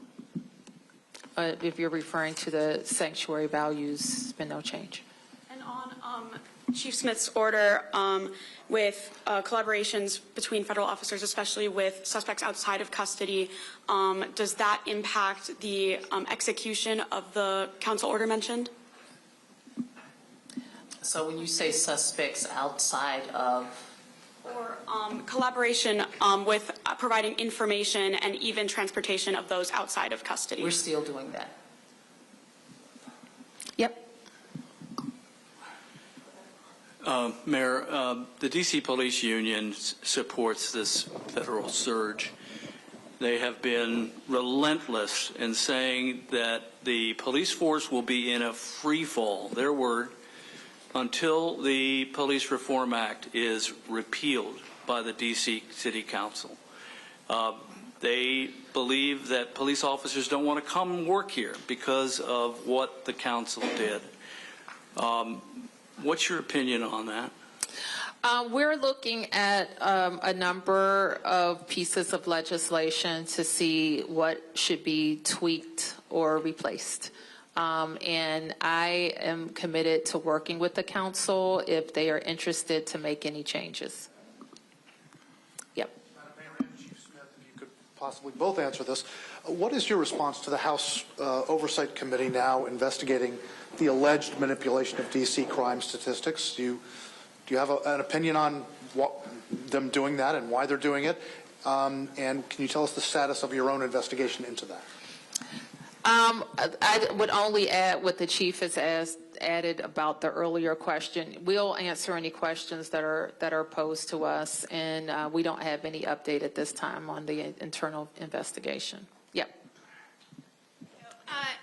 If you're referring to the sanctuary values, there's been no change. And on Chief Smith's order with collaborations between federal officers, especially with suspects outside of custody, does that impact the execution of the council order mentioned? So when you say suspects outside of? Or collaboration with providing information and even transportation of those outside of custody. We're still doing that. Mayor, the D.C. Police Union supports this federal surge. They have been relentless in saying that the police force will be in a free fall, their word, until the Police Reform Act is repealed by the D.C. City Council. They believe that police officers don't want to come work here because of what the council did. What's your opinion on that? We're looking at a number of pieces of legislation to see what should be tweaked or replaced. And I am committed to working with the council if they are interested to make any changes. Yep. Madam Mayor and Chief Smith, if you could possibly both answer this. What is your response to the House Oversight Committee now investigating the alleged manipulation of D.C. crime statistics? Do you have an opinion on them doing that and why they're doing it? And can you tell us the status of your own investigation into that? I would only add what the chief has added about the earlier question. We'll answer any questions that are posed to us, and we don't have any update at this time on the internal investigation. Yep.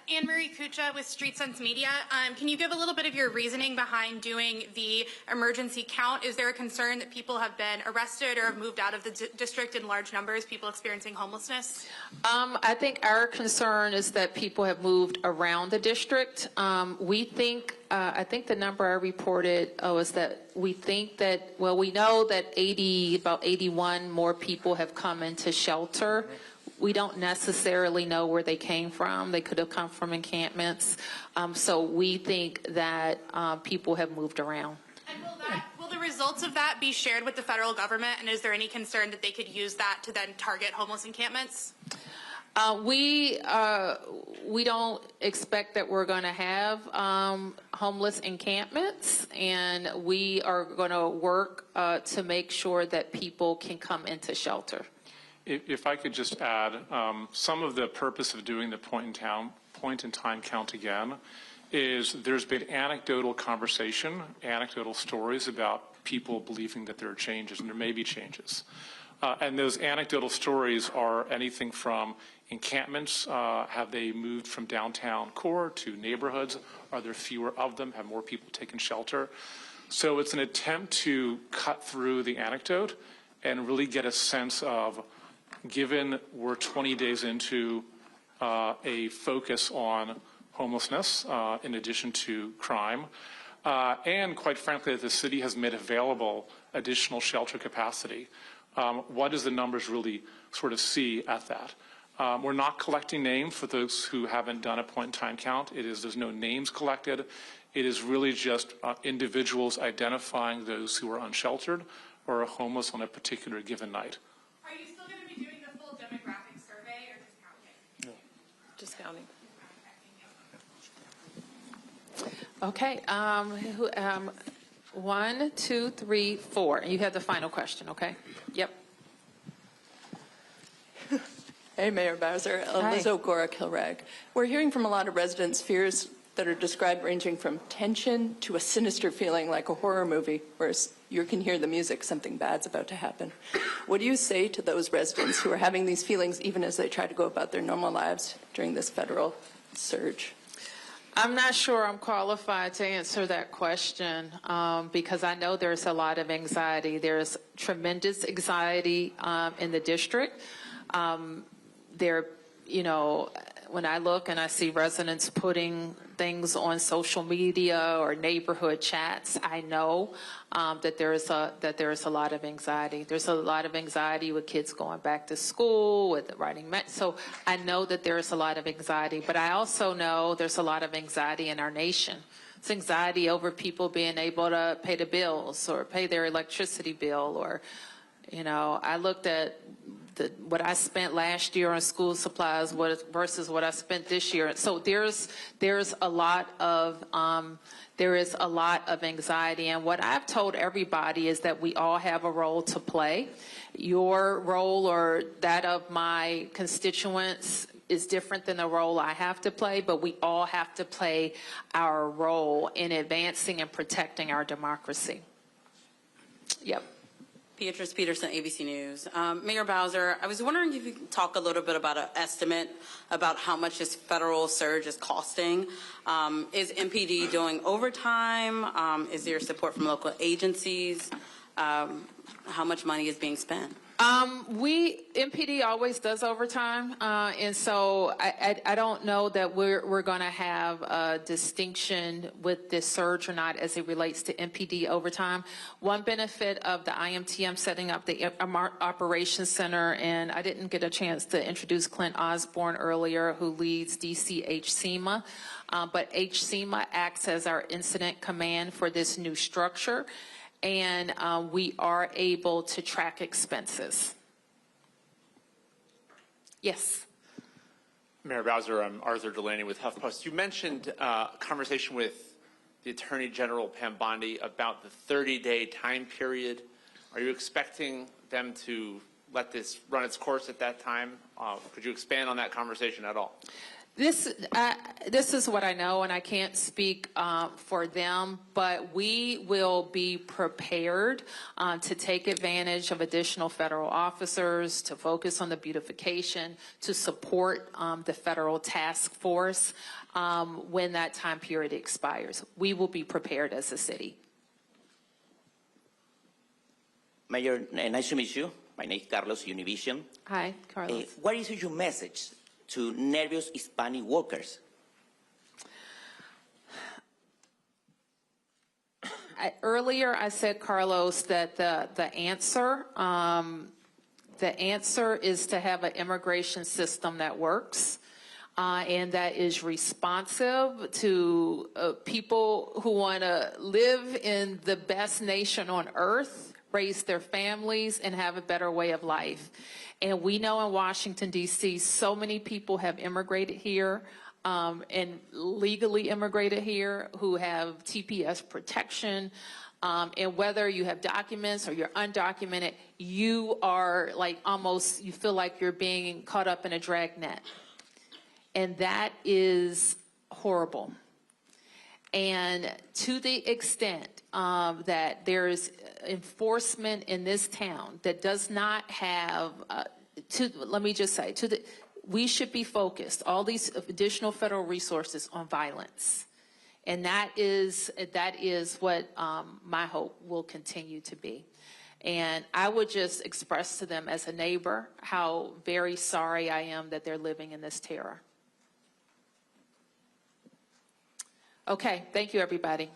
Anne-Marie Kucha with Street Sense Media. Can you give a little bit of your reasoning behind doing the emergency count? Is there a concern that people have been arrested or have moved out of the district in large numbers, people experiencing homelessness? I think our concern is that people have moved around the district. We think, I think the number I reported was that we think that, well, we know that about 81 more people have come into shelter. We don't necessarily know where they came from. They could have come from encampments. So we think that people have moved around. And will the results of that be shared with the federal government? And is there any concern that they could use that to then target homeless encampments? We don't expect that we're going to have homeless encampments, and we are going to work to make sure that people can come into shelter. If I could just add, some of the purpose of doing the point in time count again is there's been anecdotal conversation, anecdotal stories about people believing that there are changes, and there may be changes. And those anecdotal stories are anything from encampments. Have they moved from downtown core to neighborhoods? Are there fewer of them? Have more people taken shelter? So it's an attempt to cut through the anecdote and really get a sense of, given we're 20 days into a focus on homelessness in addition to crime, and quite frankly, that the city has made available additional shelter capacity, what does the numbers really sort of see at that? We're not collecting names for those who haven't done a point-in-time count. There's no names collected. It is really just individuals identifying those who are unsheltered or are homeless on a particular given night. Are you still going to be doing the full demographic survey or just counting? Just counting. Okay. 1, 2, 3, 4. You have the final question, okay? Yep. Hey, Mayor Bowser. Liz O'Gora, Kilrag. We're hearing from a lot of residents fears that are described ranging from tension to a sinister feeling like a horror movie, whereas you can hear the music, something bad's about to happen. What do you say to those residents who are having these feelings even as they try to go about their normal lives during this federal surge? I'm not sure I'm qualified to answer that question because I know there's a lot of anxiety. There's tremendous anxiety in the district. When I look and I see residents putting things on social media or neighborhood chats, I know that there is a lot of anxiety. There's a lot of anxiety with kids going back to school, with writing. So I know that there is a lot of anxiety, but I also know there's a lot of anxiety in our nation. It's anxiety over people being able to pay the bills or pay their electricity bill, or, I looked at what I spent last year on school supplies versus what I spent this year. So there's a lot of anxiety, and what I've told everybody is that we all have a role to play. Your role or that of my constituents is different than the role I have to play, but we all have to play our role in advancing and protecting our democracy. Yep. Beatrice Peterson, ABC News. Mayor Bowser, I was wondering if you could talk a little bit about an estimate about how much this federal surge is costing. Is MPD doing overtime? Is there support from local agencies? How much money is being spent? MPD always does overtime, and so I don't know that we're going to have a distinction with this surge or not as it relates to MPD overtime. One benefit of the IMTM setting up the Operations Center, and I didn't get a chance to introduce Clint Osborne earlier, who leads DC HCMA, but HCMA acts as our incident command for this new structure. And we are able to track expenses. Yes. Mayor Bowser, I'm Arthur Delaney with HuffPost. You mentioned a conversation with the Attorney General Pam Bondi about the 30-day time period. Are you expecting them to let this run its course at that time? Could you expand on that conversation at all? This is what I know, and I can't speak for them, but we will be prepared to take advantage of additional federal officers, to focus on the beautification, to support the federal task force when that time period expires. We will be prepared as a city. Mayor, nice to meet you. My name is Carlos, Univision. Hi, Carlos. What is your message to nervous Hispanic workers? Earlier, I said, Carlos, that the answer is to have an immigration system that works and that is responsive to people who want to live in the best nation on earth, raise their families, and have a better way of life. And we know in Washington, D.C., so many people have immigrated here and legally immigrated here who have TPS protection. And whether you have documents or you're undocumented, you are like almost, you feel like you're being caught up in a dragnet. And that is horrible. And to the extent that there's enforcement in this town that does not have, let me just say, we should be focused, all these additional federal resources, on violence. And that is what my hope will continue to be. And I would just express to them as a neighbor how very sorry I am that they're living in this terror. Okay, thank you, everybody.